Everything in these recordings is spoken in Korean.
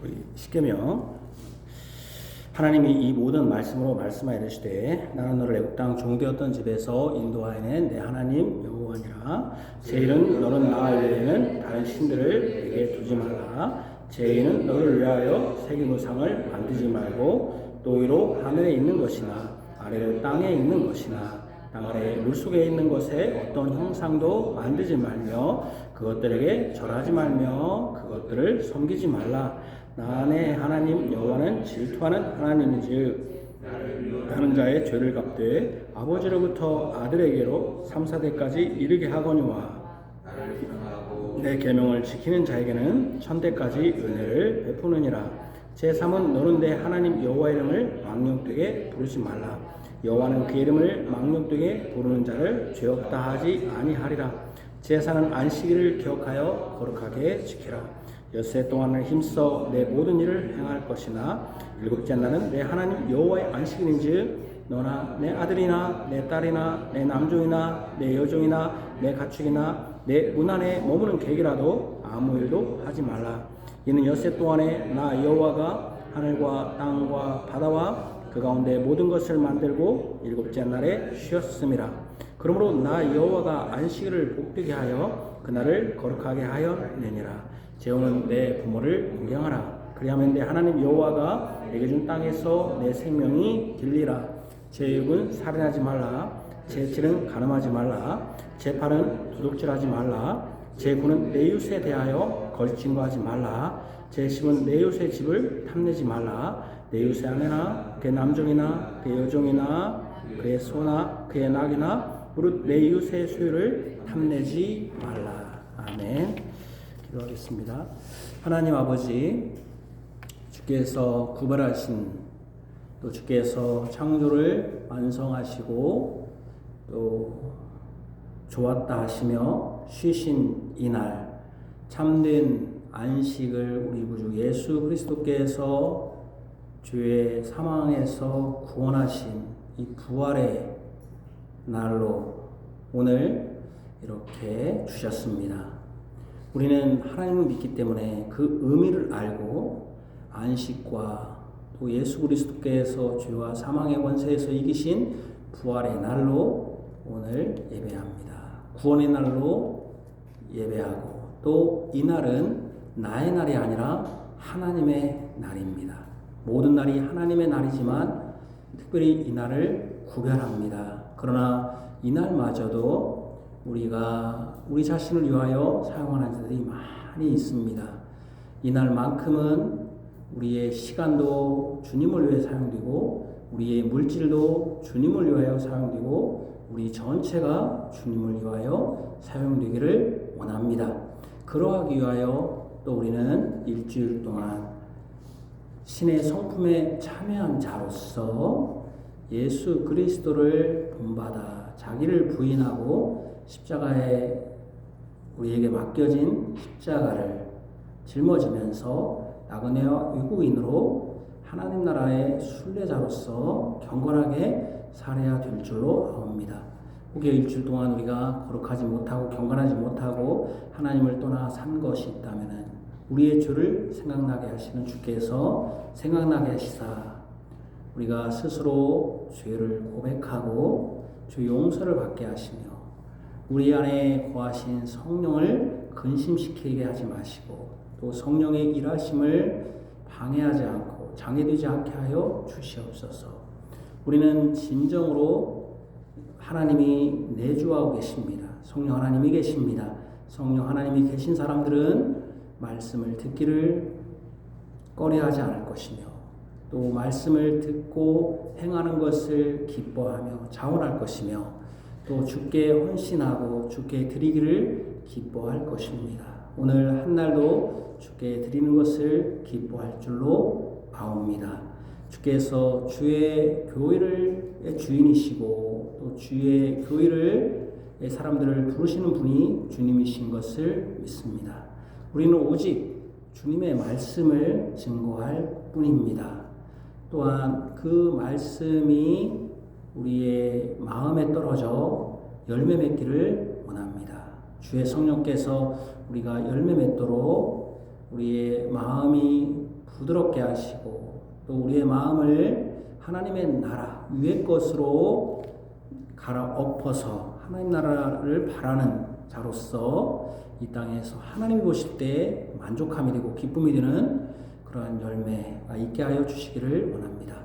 우리 십계명. 하나님이 이 모든 말씀으로 말씀하여 이르시되 나는 너를 애굽 땅 종되었던 집에서 인도하여낸 내 하나님 여호와니라. 제일은 너는 나 외에는 다른 신들을 내게 두지 말라. 제일은 너를 위하여 새긴 우상을 만들지 말고 또 위로 하늘에 있는 것이나 아래로 땅에 있는 것이나 땅 아래 물속에 있는 것에 어떤 형상도 만들지 말며 그것들에게 절하지 말며 그것들을 섬기지 말라. 나의 하나님 여호와는 질투하는 하나님이지 하는 자의 죄를 갚되 아버지로부터 아들에게로 3, 4대까지 이르게 하거니와 내 계명을 지키는 자에게는 천대까지 은혜를 베푸느니라. 제3은 너는 내 하나님 여호와 이름을 망령되게 부르지 말라. 여호와는 그 이름을 망령되게 부르는 자를 죄 없다 하지 아니하리라. 제4는 안식일을 기억하여 거룩하게 지키라. 엿새 동안을 힘써 내 모든 일을 행할 것이나 일곱째 날은 내 하나님 여호와의 안식일인즉 너나 내 아들이나 내 딸이나 내 남종이나 내 여종이나 내 가축이나 내 문 안에 머무는 객이라도 아무 일도 하지 말라. 이는 엿새 동안에 나 여호와가 하늘과 땅과 바다와 그 가운데 모든 것을 만들고 일곱째 날에 쉬었음이라. 그러므로 나 여호와가 안식일을 복되게 하여 그날을 거룩하게 하였느니라. 제후는 내 부모를 공경하라. 그리하면 내 하나님 여호와가 내게 준 땅에서 내 생명이 길리라. 제6은 살인하지 말라. 제7은 간음하지 말라. 제8은 도둑질하지 말라. 제9는 내 이웃에 대하여 거짓증거하지 말라. 제10은 내 이웃의 집을 탐내지 말라. 내 이웃의 아내나 그의 남종이나 그의 여종이나 그의 소나 그의 낙이나 무릇 내 이웃의 소유를 탐내지 말라. 아멘. 기도하겠습니다. 하나님 아버지, 주께서 구별하신 또 주께서 창조를 완성하시고 또 좋았다 하시며 쉬신 이날 참된 안식을 우리 구주 예수 그리스도께서 죄의 사망에서 구원하신 이 부활의 날로 오늘 이렇게 주셨습니다. 우리는 하나님을 믿기 때문에 그 의미를 알고 안식과 또 예수 그리스도께서 죄와 사망의 권세에서 이기신 부활의 날로 오늘 예배합니다. 구원의 날로 예배하고 또 이 날은 나의 날이 아니라 하나님의 날입니다. 모든 날이 하나님의 날이지만 특별히 이 날을 구별합니다. 그러나 이 날마저도 우리가 우리 자신을 위하여 사용하는 자들이 많이 있습니다. 이날만큼은 우리의 시간도 주님을 위해 사용되고 우리의 물질도 주님을 위하여 사용되고 우리 전체가 주님을 위하여 사용되기를 원합니다. 그러하기 위하여 또 우리는 일주일 동안 신의 성품에 참여한 자로서 예수 그리스도를 본받아 자기를 부인하고 십자가에 우리에게 맡겨진 십자가를 짊어지면서 나그네와 외국인으로 하나님 나라의 순례자로서 경건하게 살아야 될 줄로 아옵니다. 혹여 일주일 동안 우리가 거룩하지 못하고 경건하지 못하고 하나님을 떠나 산 것이 있다면 우리의 죄를 생각나게 하시는 주께서 생각나게 하시사 우리가 스스로 죄를 고백하고 주 용서를 받게 하시며 우리 안에 거하신 성령을 근심시키게 하지 마시고 또 성령의 일하심을 방해하지 않고 장애되지 않게 하여 주시옵소서. 우리는 진정으로 하나님이 내주하고 계십니다. 성령 하나님이 계십니다. 성령 하나님이 계신 사람들은 말씀을 듣기를 꺼려하지 않을 것이며 또 말씀을 듣고 행하는 것을 기뻐하며 자원할 것이며 또 주께 헌신하고 주께 드리기를 기뻐할 것입니다. 오늘 한 날도 주께 드리는 것을 기뻐할 줄로 아옵니다. 주께서 주의 교회를 주인이시고 또 주의 교회를 사람들을 부르시는 분이 주님이신 것을 믿습니다. 우리는 오직 주님의 말씀을 증거할 뿐입니다. 또한 그 말씀이 우리의 마음에 떨어져 열매 맺기를 원합니다. 주의 성령께서 우리가 열매 맺도록 우리의 마음이 부드럽게 하시고 또 우리의 마음을 하나님의 나라 위의 것으로 갈아엎어서 하나님 나라를 바라는 자로서 이 땅에서 하나님이 보실 때 만족함이 되고 기쁨이 되는 그러한 열매가 있게 하여 주시기를 원합니다.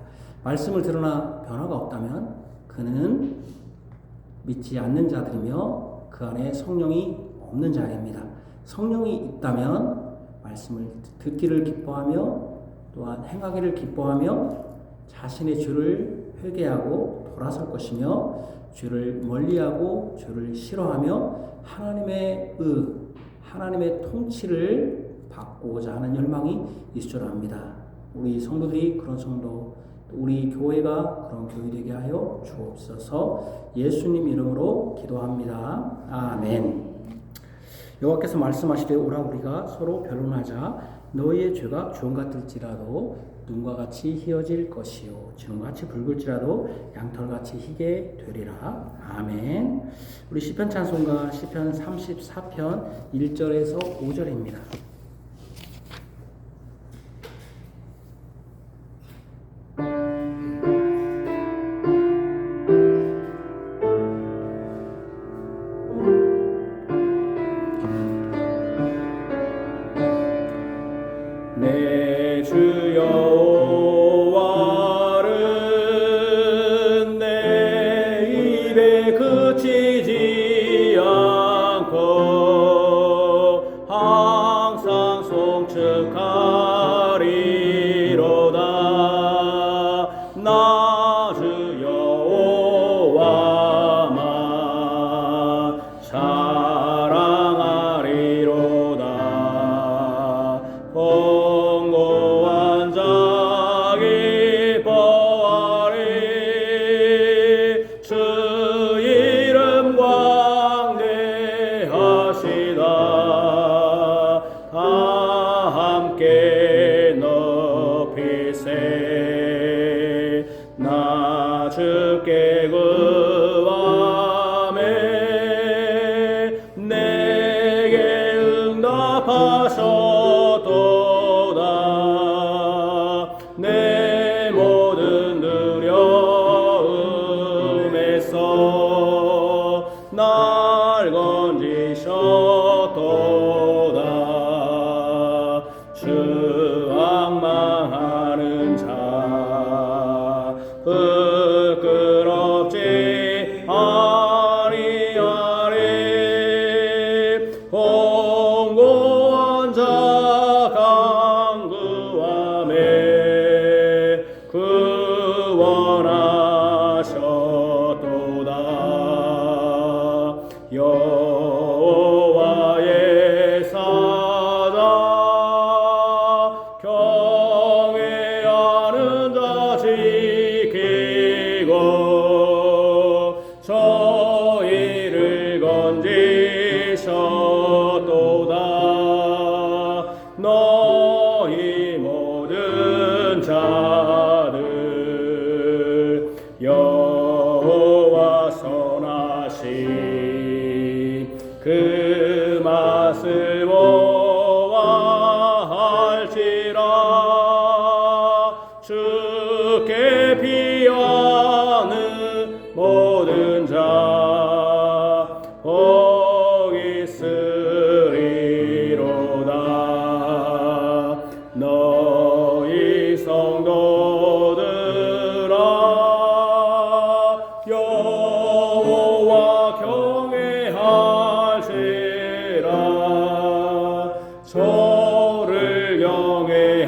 말씀을 들으나 변화가 없다면 그는 믿지 않는 자들이며 그 안에 성령이 없는 자입니다. 성령이 있다면 말씀을 듣기를 기뻐하며 또한 행하기를 기뻐하며 자신의 죄를 회개하고 돌아설 것이며 죄를 멀리하고 죄를 싫어하며 하나님의 통치를 받고자 하는 열망이 있을 줄 압니다. 우리 성도들이 그런 성도, 우리 교회가 그런 교회 되게 하여 주옵소서. 예수님 이름으로 기도합니다. 아멘. 여호와께서 말씀하시되 오라 우리가 서로 변론하자. 너희의 죄가 주홍 같을지라도 눈과 같이 희어질 것이요 진홍같이 붉을지라도 양털같이 희게 되리라. 아멘. 우리 시편 찬송가 시편 34편 1절에서 5절입니다. 내 주 여호와는 내 입에 그치지 않고 항상 송축하리로다. 나 주 여호와만 사랑하리로다. 공고한 자 기뻐하리. 주 이름 광대하시다. 다 함께 높이세. 나 주께 구하매 내게 응답하셨도다. 내 모든 두려움에서 날 건지셨도다. 주 앙망하는 자 부끄럽지 아니하리. 공고한 자 간구하매 구원하셨도다. 여호와의 사자 경외하는 자 지키고 저희를 건지셨도다. 너희 모든 자들 여호와 선하시 그 맛을 보아할지라. 주께 피하는 모든 자 복 있으리로다. 너희 성도들아 여호와 경외할지라. 저를 경외하는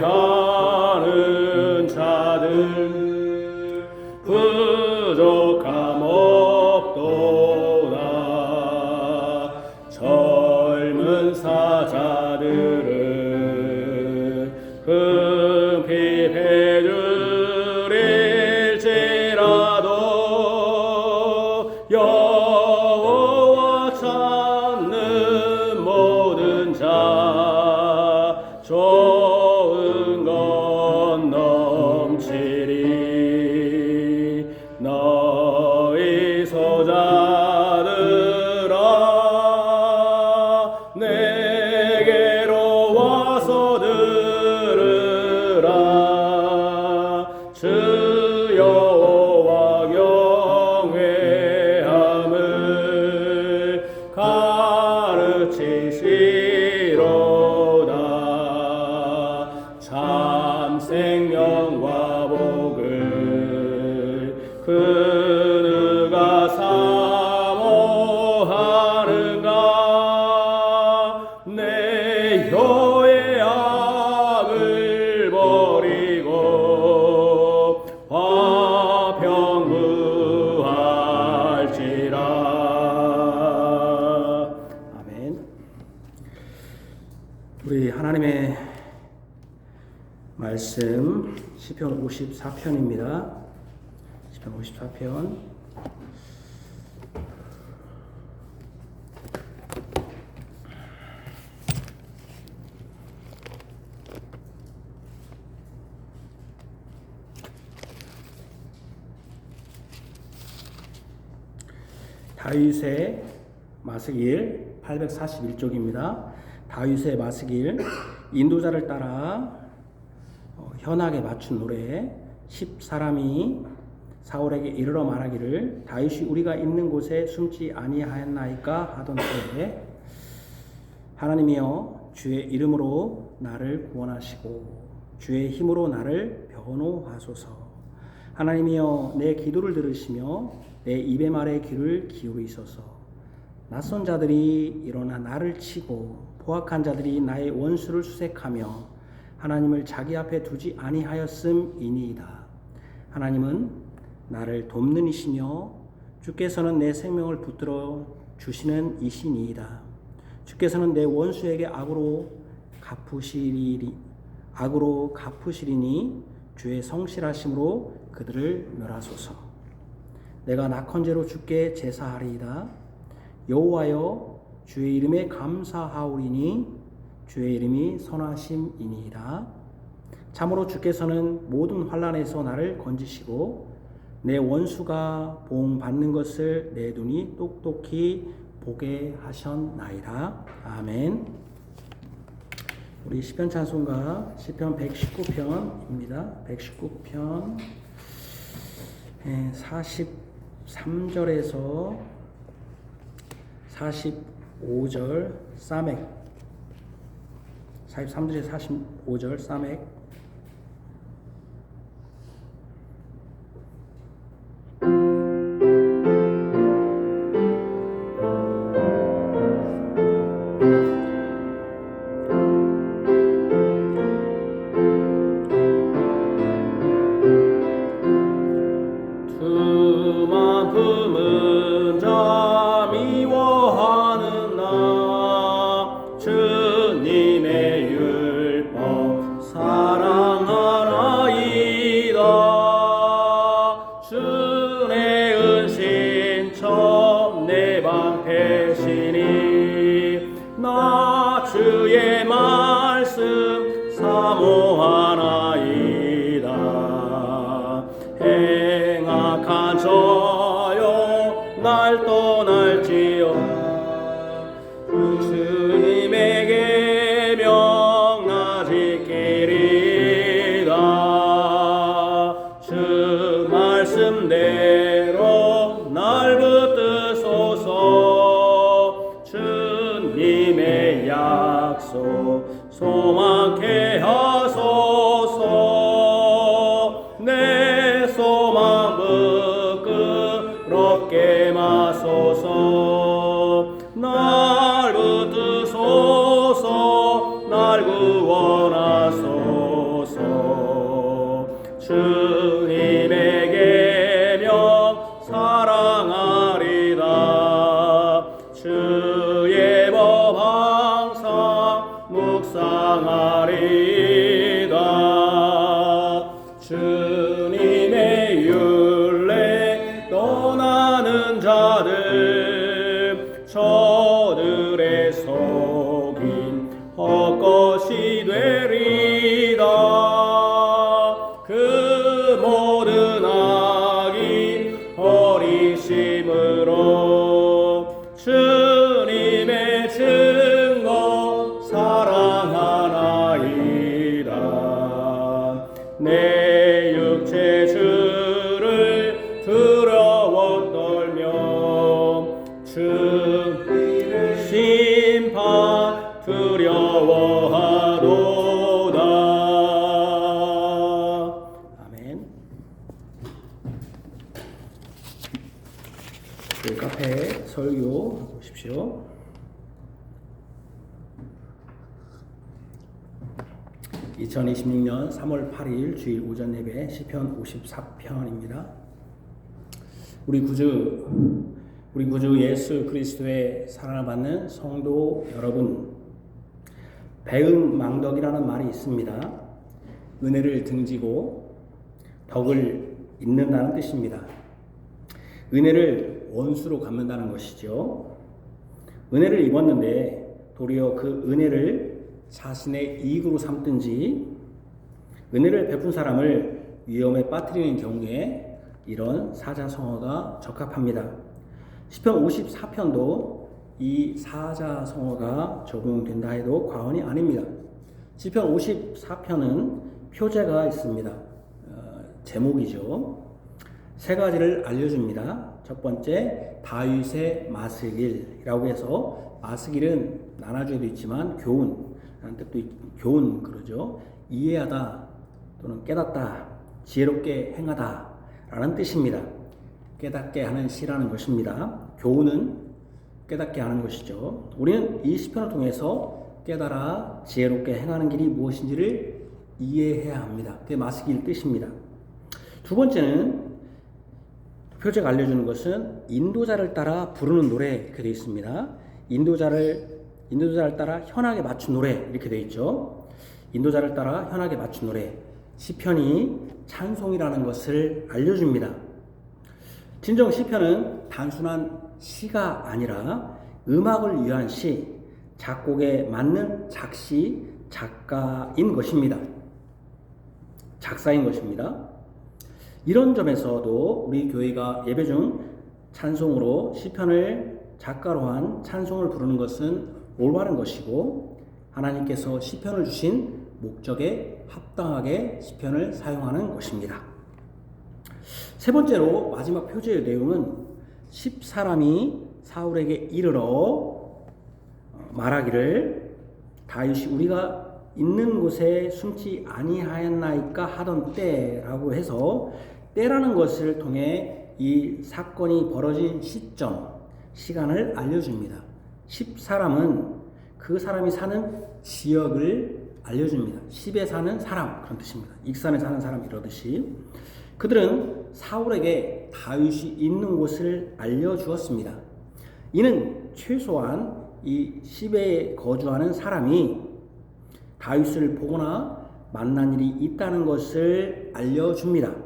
자들 부족함 없도다. 젊은 사자들은 흠핍해 주릴지라도 여호와 찾는 모든 자 좋은 건 넘치리. 너희 소자들아 내게로 와서 들으라. 참 생명과 복을 그누가 사모하는가. 내 혀의 악을 버리고 화평무할지라. 아멘. 우리 하나님의 말씀 시편 54편입니다. 시편 54편 다윗의 마스길 841쪽입니다. 다윗의 마스길 인도자를 따라 현악에 맞춘 노래. 10사람이 사울에게 이르러 말하기를 다윗이 우리가 있는 곳에 숨지 아니하였나이까 하던 때에 하나님이여 주의 이름으로 나를 구원하시고 주의 힘으로 나를 변호하소서. 하나님이여 내 기도를 들으시며 내 입의 말에 귀를 기울이소서. 낯선 자들이 일어나 나를 치고 포악한 자들이 나의 원수를 수색하며 하나님을 자기 앞에 두지 아니하였음이니이다. 하나님은 나를 돕는 이시며 주께서는 내 생명을 붙들어 주시는 이시니이다. 주께서는 내 원수에게 악으로 갚으시리니 주의 성실하심으로 그들을 멸하소서. 내가 낙헌제로 주께 제사하리이다. 여호와여 주의 이름에 감사하오리니 주의 이름이 선하심이니이다. 참으로 주께서는 모든 환난에서 나를 건지시고 내 원수가 보응받는 것을 내 눈이 똑똑히 보게 하셨나이다. 아멘. 우리 시편 찬송가 시편 119편입니다. 119편 43절에서 45절 사맥 43절에서 45절 사맥. 두만 품은 자 미워하는 나 주님의 율법 사랑하나이다. 주의 은신 첩 내 방패시니 나 주의 말씀 사모하나이다. 행악한 저여 날 떠날지어다. 주님에게 명나 지키리다. 주 말씀대로 날 붙드소서. 주님의 약속 소망케 하소서. 내 소망 부끄럽게 마소서. 날 붙드소서. 날 구원하소서. 주님의 계명 사랑하리다. 주의 법 항상 묵상하리다. 주님의 율례 떠나는 자들 저들의 속임 헛것이 되리다. 그 모든 악이 어리심으로 주님의 증거 사랑하나이다. 내 육체 주를 두려워 떨며 주 심판 두려워하도다. 보십시오. (2026년 3월 8일) 주일 오전 예배 시편 54편입니다. 우리 구주 예수 그리스도의 사랑을 받는 성도 여러분, 배은망덕이라는 말이 있습니다. 은혜를 등지고 덕을 잇는다는 뜻입니다. 은혜를 원수로 갚는다는 것이죠. 은혜를 입었는데 도리어 그 은혜를 자신의 이익으로 삼든지 은혜를 베푼 사람을 위험에 빠뜨리는 경우에 이런 사자성어가 적합합니다. 시편 54편도 이 사자성어가 적용된다 해도 과언이 아닙니다. 시편 54편은 표제가 있습니다. 제목이죠. 세 가지를 알려줍니다. 첫 번째, 다윗의 마스길이라고 해서, 마스길은 나눠주에도 있지만 교훈이라는 뜻도 교훈 그러죠. 이해하다 또는 깨닫다, 지혜롭게 행하다 라는 뜻입니다. 깨닫게 하는 시라는 것입니다. 교훈은 깨닫게 하는 것이죠. 우리는 이 시편을 통해서 깨달아 지혜롭게 행하는 길이 무엇인지를 이해해야 합니다. 그게 마스길 뜻입니다. 두 번째는 표제가 알려주는 것은 인도자를 따라 부르는 노래 이렇게 되어 있습니다. 인도자를 따라 현악에 맞춘 노래 이렇게 되어 있죠. 인도자를 따라 현악에 맞춘 노래. 시편이 찬송이라는 것을 알려줍니다. 진정 시편은 단순한 시가 아니라 음악을 위한 시, 작곡에 맞는 작시, 작가인 것입니다. 작사인 것입니다. 이런 점에서도 우리 교회가 예배 중 찬송으로 시편을 작가로 한 찬송을 부르는 것은 올바른 것이고, 하나님께서 시편을 주신 목적에 합당하게 시편을 사용하는 것입니다. 세 번째로 마지막 표제의 내용은 10사람이 사울에게 이르러 말하기를, 다윗이 우리가 있는 곳에 숨지 아니하였나이까 하던 때라고 해서, 때라는 것을 통해 이 사건이 벌어진 시간을 알려줍니다. 10사람은 그 사람이 사는 지역을 알려줍니다. 10에 사는 사람 그런 뜻입니다. 익산에 사는 사람 이러듯이 그들은 사울에게 다윗이 있는 곳을 알려주었습니다. 이는 최소한 이 10에 거주하는 사람이 다윗을 보거나 만난 일이 있다는 것을 알려줍니다.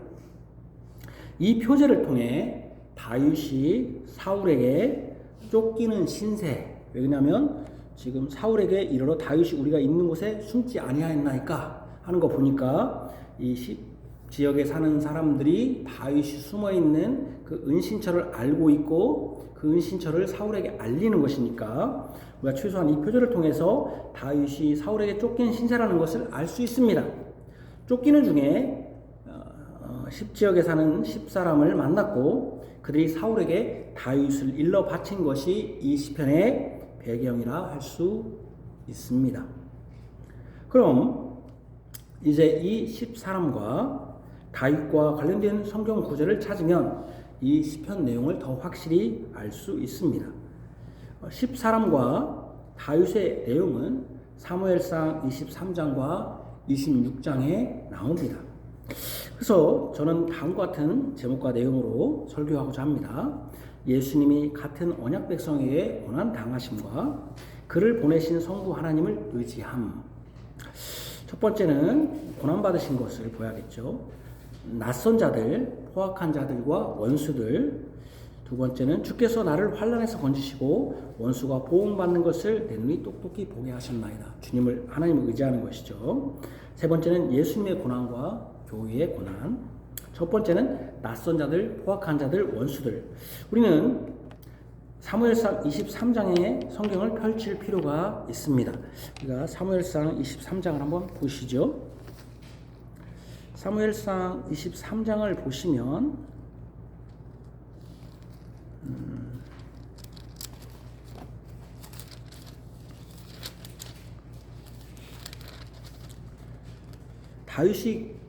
이 표제를 통해 다윗이 사울에게 쫓기는 신세, 왜냐하면 지금 사울에게 이르러 다윗이 우리가 있는 곳에 숨지 아니하였나이까 하는 거 보니까 이 지역에 사는 사람들이 다윗이 숨어있는 그 은신처를 알고 있고 그 은신처를 사울에게 알리는 것이니까 우리가 최소한 이 표제를 통해서 다윗이 사울에게 쫓긴 신세라는 것을 알 수 있습니다. 쫓기는 중에 10지역에 사는 10사람을 만났고 그들이 사울에게 다윗을 일러 바친 것이 이 시편의 배경이라 할 수 있습니다. 그럼 이제 이 10사람과 다윗과 관련된 성경 구절을 찾으면 이 시편 내용을 더 확실히 알 수 있습니다. 10사람과 다윗의 내용은 사무엘상 23장과 26장에 나옵니다. 그래서 저는 다음과 같은 제목과 내용으로 설교하고자 합니다. 예수님이 같은 언약 백성에게 고난당하심과 그를 보내신 성부 하나님을 의지함. 첫 번째는 고난받으신 것을 보야겠죠. 낯선 자들, 포악한 자들과 원수들. 두 번째는 주께서 나를 환난에서 건지시고 원수가 보응받는 것을 내 눈이 똑똑히 보게 하셨나이다. 주님을, 하나님을 의지하는 것이죠. 세 번째는 예수님의 고난과 교회의 고난. 첫 번째는 낯선 자들, 포악한 자들, 원수들. 우리는 사무엘상 23장의 성경을 펼칠 필요가 있습니다. 우리가 사무엘상 23장을 한번 보시죠. 사무엘상 23장을 보시면 다윗이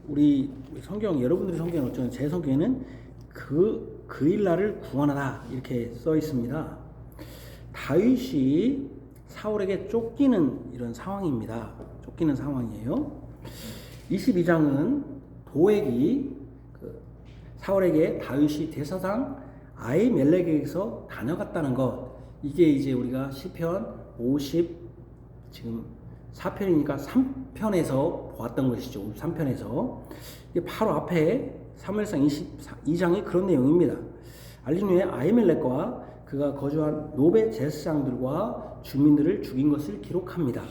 우리 성경, 여러분들의 성경은 어쩌면 제 성경에는 그 일날을 구원하다 이렇게 써 있습니다. 다윗이 사울에게 쫓기는 이런 상황입니다. 쫓기는 상황이에요. 22장은 도액이 사울에게 다윗이 대사장 아히멜렉에게서 다녀갔다는 것, 이게 이제 우리가 시편 50 지금 4편이니까 3편에서 보았던 것이죠. 3편에서 이게 바로 앞에 사무엘상 22장이 그런 내용입니다. 알린 후에 아히멜렉과 그가 거주한 노베 제사장들과 주민들을 죽인 것을 기록합니다.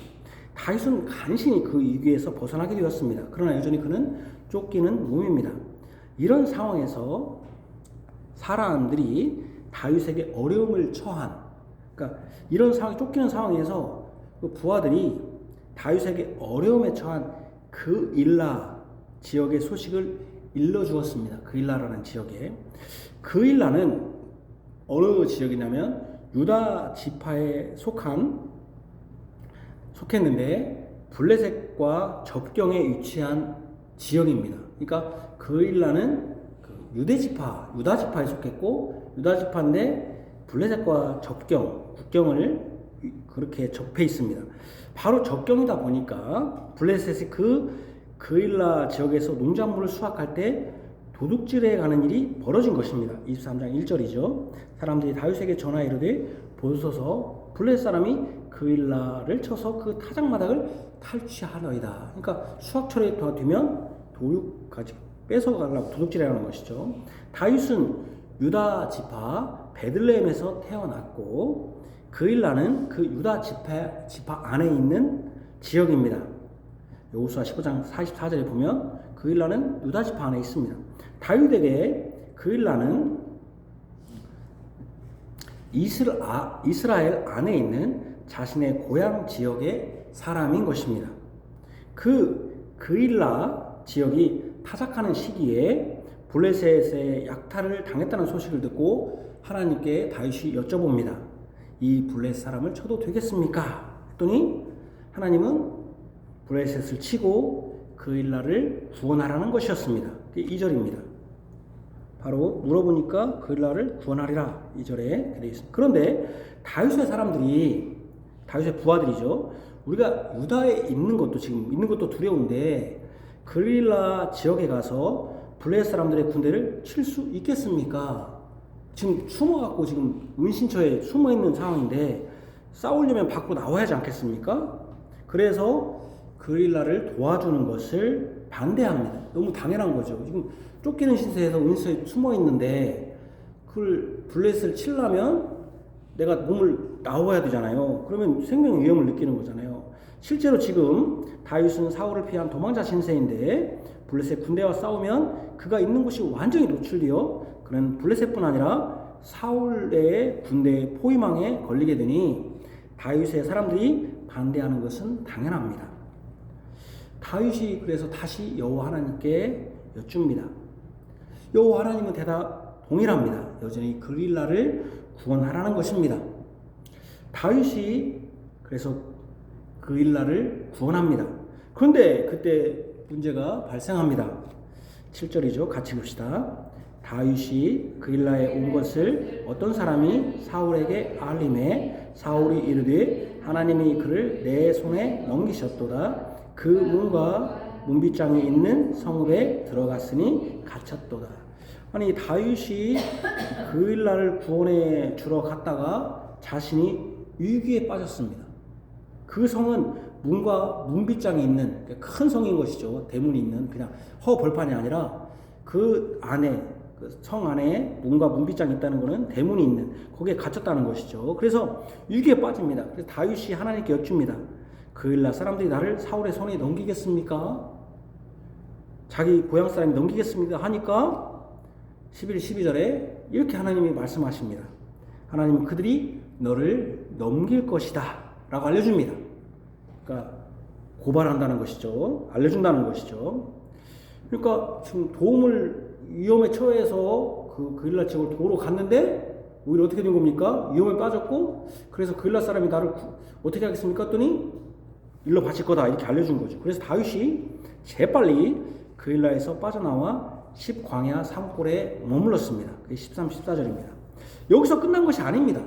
다윗은 간신히 그 위기에서 벗어나게 되었습니다. 그러나 여전히 그는 쫓기는 몸입니다. 이런 상황에서 사람들이 다윗에게 어려움을 처한, 그러니까 이런 상황, 쫓기는 상황에서 그 부하들이 다윗에게 어려움에 처한 그 일라 지역의 소식을 일러주었습니다. 그 일라라는 지역에. 그 일라는 어느 지역이냐면 유다 지파에 속했는데 블레셋과 접경에 위치한 지역입니다. 그러니까 그 일라는 유다 지파에 속했고, 유다 지파인데 블레셋과 국경을 그렇게 접해 있습니다. 바로 접경이다 보니까 블레셋이 그 일라 지역에서 농작물을 수확할 때 도둑질해 가는 일이 벌어진 것입니다. 23장 1절이죠. 사람들이 다윗에게 전하여 이르되 보소서 블레셋 사람이 그 일라를 쳐서 그 타작마당을 탈취하려이다. 그러니까 수확철에 되면 도둑까지 뺏어가려고 도둑질해 가는 것이죠. 다윗은 유다 지파 베들레헴에서 태어났고 그 일라는 그 유다 지파 안에 있는 지역입니다. 여호수아 15장 44절에 보면 그 일라는 유다 지파 안에 있습니다. 다윗에게 그 일라는 이스라엘 안에 있는 자신의 고향 지역의 사람인 것입니다. 그 일라 지역이 타작하는 시기에 블레셋의 약탈을 당했다는 소식을 듣고 하나님께 다윗이 여쭤봅니다. 이 블레셋 사람을 쳐도 되겠습니까? 했더니 하나님은 블레셋을 치고 그 일라를 구원하라는 것이었습니다. 2절입니다. 바로 물어보니까 그 일라를 구원하리라 2절에 되어 있습니다. 그런데 다윗의 부하들이죠. 우리가 유다에 있는 것도 두려운데 그 일라 지역에 가서 블레셋 사람들의 군대를 칠 수 있겠습니까? 지금 숨어갖고 지금 은신처에 숨어있는 상황인데 싸우려면 밖으로 나와야 하지 않겠습니까? 그래서 그 일라를 도와주는 것을 반대합니다. 너무 당연한 거죠. 지금 쫓기는 신세에서 은신처에 숨어있는데 그걸 블레셋을 치려면 내가 몸을 나와야 되잖아요. 그러면 생명의 위험을 느끼는 거잖아요. 실제로 지금 다윗은 사울을 피한 도망자 신세인데 블레셋 군대와 싸우면 그가 있는 곳이 완전히 노출되어 그는 블레셋뿐 아니라 사울의 군대의 포위망에 걸리게 되니 다윗의 사람들이 반대하는 것은 당연합니다. 다윗이 그래서 다시 여호와 하나님께 여쭙니다. 여호와 하나님은 대답 동일합니다. 여전히 그 일라를 구원하라는 것입니다. 다윗이 그래서 그 일라를 구원합니다. 그런데 그때 문제가 발생합니다. 7절이죠. 같이 봅시다. 다윗이 그 일라에 온 것을 어떤 사람이 사울에게 알림해 사울이 이르되 하나님이 그를 내 손에 넘기셨도다. 그 문과 문빗장이 있는 성읍에 들어갔으니 갇혔도다. 아니 다윗이 그 일라를 구원해 주러 갔다가 자신이 위기에 빠졌습니다. 그 성은 문과 문빗장이 있는 큰 성인 것이죠. 대문이 있는 그냥 허벌판이 아니라 그 안에 그 성 안에 문과 문빗장이 있다는 것은 대문이 있는 거기에 갇혔다는 것이죠. 그래서 위기에 빠집니다. 그래서 다윗이 하나님께 여쭙니다. 그 일라 사람들이 나를 사울의 손에 넘기겠습니까? 자기 고향 사람이 넘기겠습니까? 하니까 11, 12절에 이렇게 하나님이 말씀하십니다. 하나님은 그들이 너를 넘길 것이다 라고 알려줍니다. 그러니까 고발한다는 것이죠. 알려준다는 것이죠. 그러니까 지금 위험에 처해서 그 일라 지역을 도로 갔는데 오히려 어떻게 된 겁니까? 위험에 빠졌고 그래서 그 일라 사람이 나를 어떻게 하겠습니까? 했더니 일러 바칠 거다 이렇게 알려준 거죠. 그래서 다윗이 재빨리 그 일라에서 빠져나와 10광야 산골에 머물렀습니다. 그게 13, 14절입니다. 여기서 끝난 것이 아닙니다.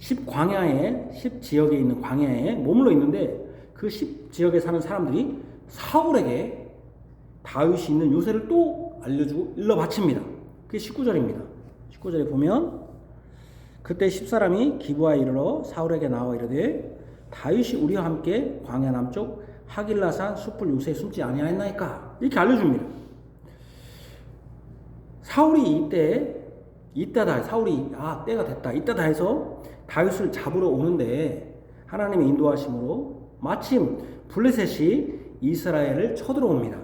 10광야에 10지역에 있는 광야에 머물러 있는데 그 10지역에 사는 사람들이 사울에게 다윗이 있는 요새를 또 알려주고 일러 바칩니다. 그게 19절입니다. 19절에 보면 그때 10사람이 기브아에 이르러 사울에게 나와 이르되 다윗이 우리와 함께 광야 남쪽 하길라산 숯불 요새에 숨지 아니하였나이까 이렇게 알려줍니다. 사울이 이때다 사울이 때가 됐다 이때다 해서 다윗을 잡으러 오는데 하나님의 인도하심으로 마침 블레셋이 이스라엘을 쳐들어옵니다.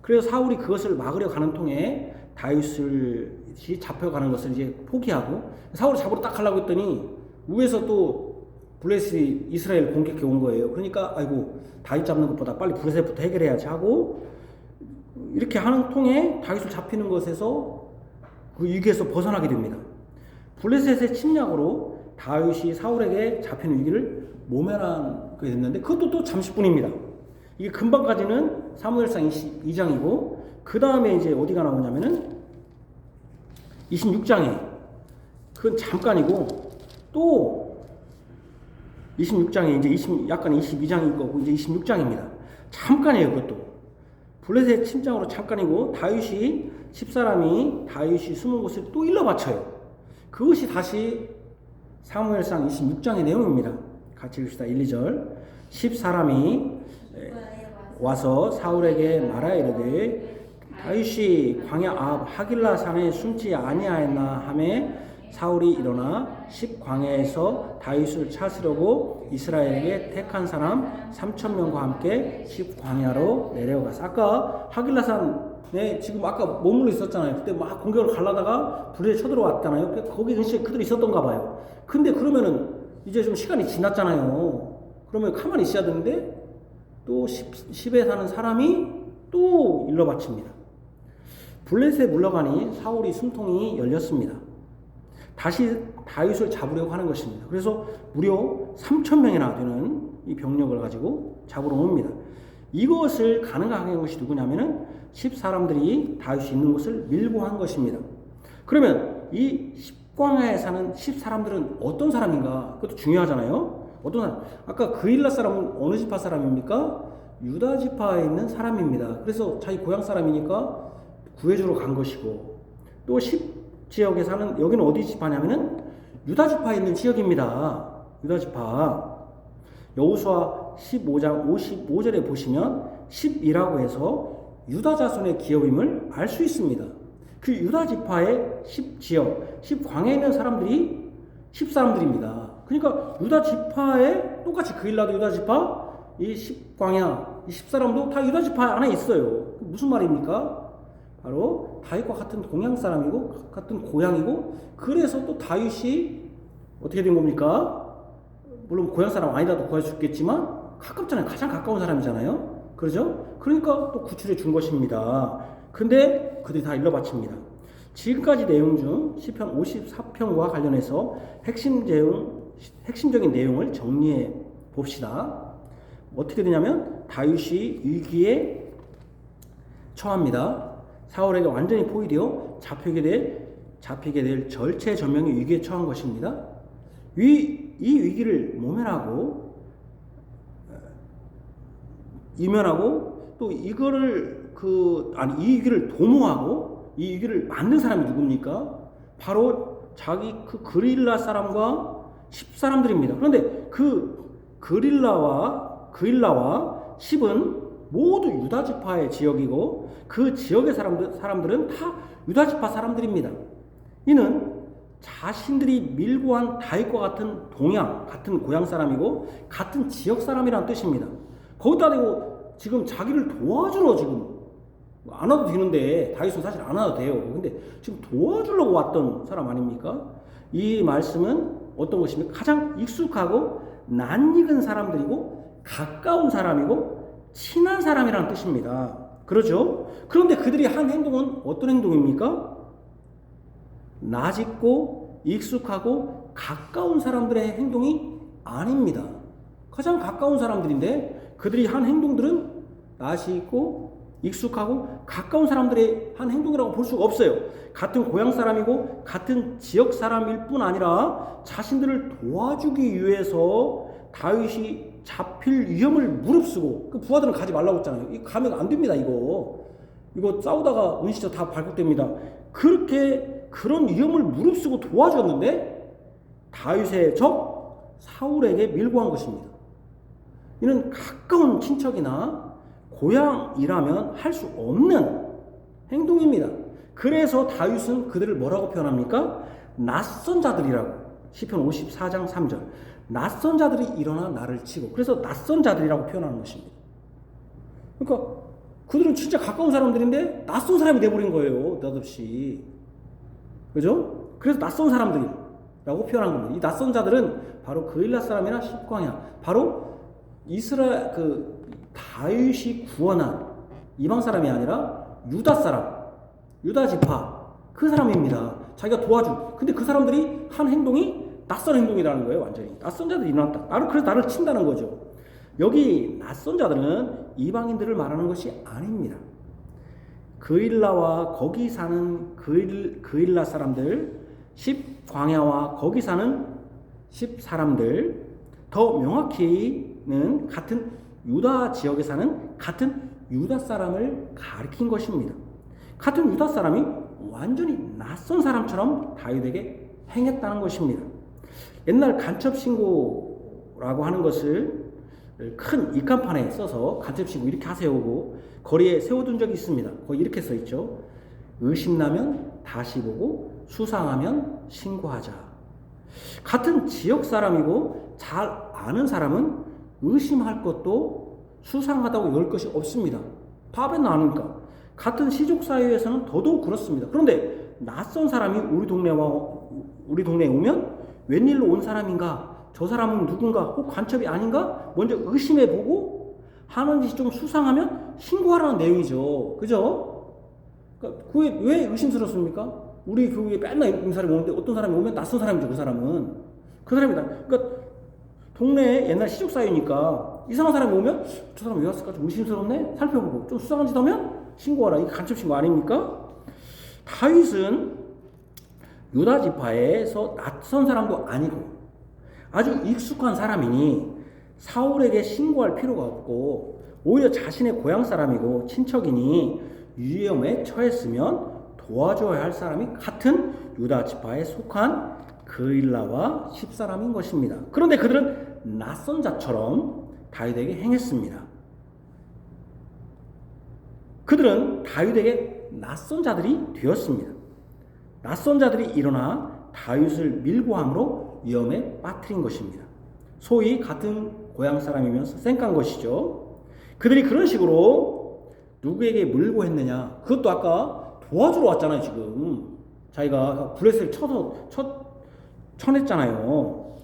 그래서 사울이 그것을 막으려 가는 통에 다윗이 잡혀가는 것을 이제 포기하고 사울을 잡으러 딱 하려고 했더니 위에서 또 블레셋이 이스라엘 공격해 온 거예요. 그러니까 아이고 다윗 잡는 것보다 빨리 블레셋부터 해결해야지 하고 이렇게 하는 통에 다윗을 잡히는 것에서 그 위기에서 벗어나게 됩니다. 블레셋의 침략으로 다윗이 사울에게 잡히는 위기를 모면하게 됐는데 그것도 또 잠시뿐입니다. 이게 금방까지는 사무엘상 22장이고 그 다음에 이제 어디가 나오냐면은 26장에 그건 잠깐이고 또 26장에 이제 약간 22장일 거고 이제 26장입니다. 잠깐이에요. 그것도 블레셋 침략으로 잠깐이고 다윗이 10사람이 다윗이 숨은 곳을 또 일러 바쳐요. 그것이 다시 사무엘상 26장의 내용입니다. 같이 읽읍시다. 1, 2절 10사람이 와서 사울에게 말하여 이르되 다윗이 광야 앞 하길라 산에 숨지 아니하였나 하매 사울이 일어나 10광야에서 다윗을 찾으려고 이스라엘에게 택한 사람 3,000명과 함께 10광야로 내려가서 아까 하길라산에 지금 아까 머물러 있었잖아요. 그때 막 공격을 가려다가 불에 쳐들어왔잖아요. 거기 근처에 그들이 있었던가 봐요. 근데 그러면은 이제 좀 시간이 지났잖아요. 그러면 가만히 있어야 되는데 또 10에 사는 사람이 또 일러 바칩니다. 블레셋에 물러가니 사울이 숨통이 열렸습니다. 다시 다윗을 잡으려고 하는 것입니다. 그래서 무려 3,000명이나 되는 이 병력을 가지고 잡으러 옵니다. 이것을 가능하게 한 것이 누구냐면은 10사람들이 다윗이 있는 곳을 밀고 한 것입니다. 그러면 이 10광야에 사는 10사람들은 어떤 사람인가? 그것도 중요하잖아요. 어떤 사람? 아까 그일라 사람은 어느 지파 사람입니까? 유다 지파에 있는 사람입니다. 그래서 자기 고향 사람이니까 구해주러 간 것이고 또 10지역에 사는 여기는 어디 지파냐면은 유다 지파에 있는 지역입니다. 유다 지파. 여호수아 15장 55절에 보시면 10이라고 해서 유다 자손의 기업임을 알 수 있습니다. 그 유다 지파의 10지역, 10광야에 있는 사람들이 10사람들입니다. 그러니까 유다 지파에 똑같이 그일라도 유다 지파, 이 10광야, 이 10사람도 다 유다 지파 안에 있어요. 무슨 말입니까? 바로 다윗과 같은 동양 사람이고 같은 고향이고 그래서 또 다윗이 어떻게 된 겁니까? 물론 고향 사람 아니라도 구할 수 있겠지만 가깝잖아요. 가장 가까운 사람이잖아요. 그러죠? 그러니까 또 구출해 준 것입니다. 근데 그들이 다 일러 바칩니다. 지금까지 내용 중 시편 54편과 관련해서 핵심적인 내용을 정리해 봅시다. 어떻게 되냐면 다윗이 위기에 처합니다. 사울에게 완전히 포위되어 잡히게 될 절체절명의 위기에 처한 것입니다. 이 위기를 이면하고 또 이거를 이 위기를 도모하고 이 위기를 만든 사람이 누굽니까? 바로 자기 그 그릴라 사람과 10사람들입니다. 그런데 그 그릴라와 10은 모두 유다 지파의 지역이고 그 지역의 사람들은 다 유다 지파 사람들입니다. 이는 자신들이 밀고 한 다윗과 같은 동양, 같은 고향 사람이고 같은 지역 사람이라는 뜻입니다. 거기다 대고 지금 자기를 도와주러 지금 안 와도 되는데 다윗은 사실 안 와도 돼요. 근데 지금 도와주려고 왔던 사람 아닙니까? 이 말씀은 어떤 것입니까? 가장 익숙하고 낯익은 사람들이고 가까운 사람이고 친한 사람이라는 뜻입니다. 그렇죠? 그런데 그들이 한 행동은 어떤 행동입니까? 낯익고 익숙하고 가까운 사람들의 행동이 아닙니다. 가장 가까운 사람들인데 그들이 한 행동들은 낯이 있고 익숙하고 가까운 사람들의 한 행동이라고 볼 수가 없어요. 같은 고향 사람이고 같은 지역 사람일 뿐 아니라 자신들을 도와주기 위해서 다윗이 잡힐 위험을 무릅쓰고, 그 부하들은 가지 말라고 했잖아요. 이거 가면 안 됩니다. 이거 싸우다가 은시저 다 발각됩니다. 그렇게 그런 위험을 무릅쓰고 도와줬는데 다윗의 적 사울에게 밀고 한 것입니다. 이는 가까운 친척이나 고향이라면 할 수 없는 행동입니다. 그래서 다윗은 그들을 뭐라고 표현합니까? 낯선 자들이라고. 시편 54장 3절. 낯선 자들이 일어나 나를 치고. 그래서 낯선 자들이라고 표현하는 것입니다. 그러니까 그들은 진짜 가까운 사람들인데 낯선 사람이 돼버린 거예요. 느닷없이. 그죠? 그래서 낯선 사람들이라고 표현한 겁니다. 이 낯선 자들은 바로 그일라 사람이나 십광야, 바로 이스라엘 다윗이 구원한 이방 사람이 아니라 유다 사람, 유다 지파 그 사람입니다. 자기가 도와준. 근데 그 사람들이 한 행동이 낯선 행동이라는 거예요. 완전히 낯선 자들이 일어났다. 그래서 나를 친다는 거죠. 여기 낯선 자들은 이방인들을 말하는 것이 아닙니다. 그일라와 거기 사는 그일라 사람들, 10광야와 거기 사는 10 사람들, 더 명확히는 같은 유다 지역에 사는 같은 유다 사람을 가리킨 것입니다. 같은 유다 사람이 완전히 낯선 사람처럼 다윗에게 행했다는 것입니다. 옛날 간첩신고라고 하는 것을 큰 입간판에 써서 간첩신고 이렇게 하세요고 거리에 세워둔 적이 있습니다. 거기 이렇게 써있죠. 의심나면 다시 보고 수상하면 신고하자. 같은 지역 사람이고 잘 아는 사람은 의심할 것도 수상하다고 열 것이 없습니다. 밥에 나누니까. 같은 시족 사회에서는 더더욱 그렇습니다. 그런데 낯선 사람이 우리 동네에 오면 웬일로 온 사람인가? 저 사람은 누군가? 혹 간첩이 아닌가? 먼저 의심해보고 하는 짓이 좀 수상하면 신고하라는 내용이죠. 그죠? 그러니까 그게 왜 의심스럽습니까? 우리 교회에 맨날 이 사람이 오는데 어떤 사람이 오면 낯선 사람이죠. 그 사람은. 그 사람이다. 그러니까 동네에 옛날 시족 사회니까 이상한 사람이 오면 저 사람 왜 왔을까? 좀 의심스럽네? 살펴보고 좀 수상한 짓 하면 신고하라. 이게 간첩 신고 아닙니까? 다윗은 유다 지파에서 낯선 사람도 아니고 아주 익숙한 사람이니 사울에게 신고할 필요가 없고 오히려 자신의 고향 사람이고 친척이니 위험에 처했으면 도와줘야 할 사람이 같은 유다 지파에 속한 그일라와 10사람인 것입니다. 그런데 그들은 낯선 자처럼 다윗에게 행했습니다. 그들은 다윗에게 낯선 자들이 되었습니다. 낯선 자들이 일어나 다윗을 밀고 함으로 위험에 빠뜨린 것입니다. 소위 같은 고향 사람이면서 쌩깐 것이죠. 그들이 그런 식으로 누구에게 물고 했느냐? 그것도 아까 도와주러 왔잖아요. 지금 자기가 블레셋을 쳐냈잖아요.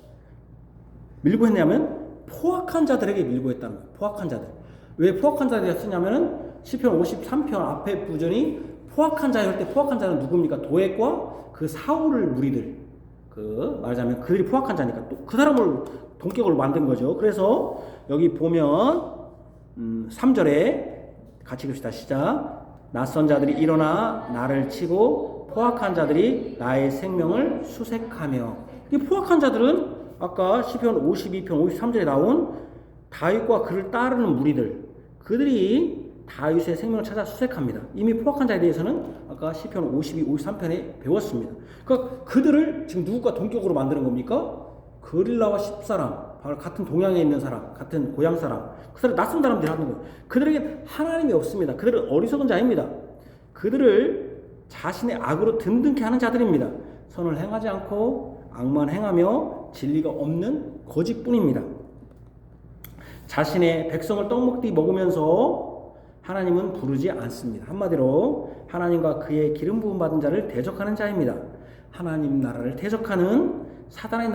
밀고 했냐면 포악한 자들에게 밀고 했다는 거예요. 포악한 자들. 왜 포악한 자들이 쓰냐면은 시편 53편 앞에 부전이 포악한 자일 때 포악한 자는 누굽니까? 도액과 그 사울을 무리들. 말하자면 그들이 포악한 자니까 또 그 사람을 동격으로 만든 거죠. 그래서 여기 보면 3절에 같이 읽읍시다. 시작. 낯선 자들이 일어나 나를 치고 포악한 자들이 나의 생명을 수색하며. 이 포악한 자들은 아까 시편 52편 53절에 나온 다윗과 그를 따르는 무리들, 그들이 다윗의 생명을 찾아 수색합니다. 이미 포악한 자에 대해서는 아까 시편 52, 53편에 배웠습니다. 그러니까 그들을 지금 누구가 동격으로 만드는 겁니까? 그릴라와 10사람, 바로 같은 동양에 있는 사람, 같은 고향 사람, 그 사람 낯선 사람들이 하는 거예요. 그들에게 하나님이 없습니다. 그들은 어리석은 자입니다. 그들을 자신의 악으로 든든케 하는 자들입니다. 선을 행하지 않고 악만 행하며 진리가 없는 거짓뿐입니다. 자신의 백성을 떡먹듯이 먹으면서 하나님은 부르지 않습니다. 한마디로 하나님과 그의 기름 부음 받은 자를 대적하는 자입니다. 하나님 나라를 대적하는 사단의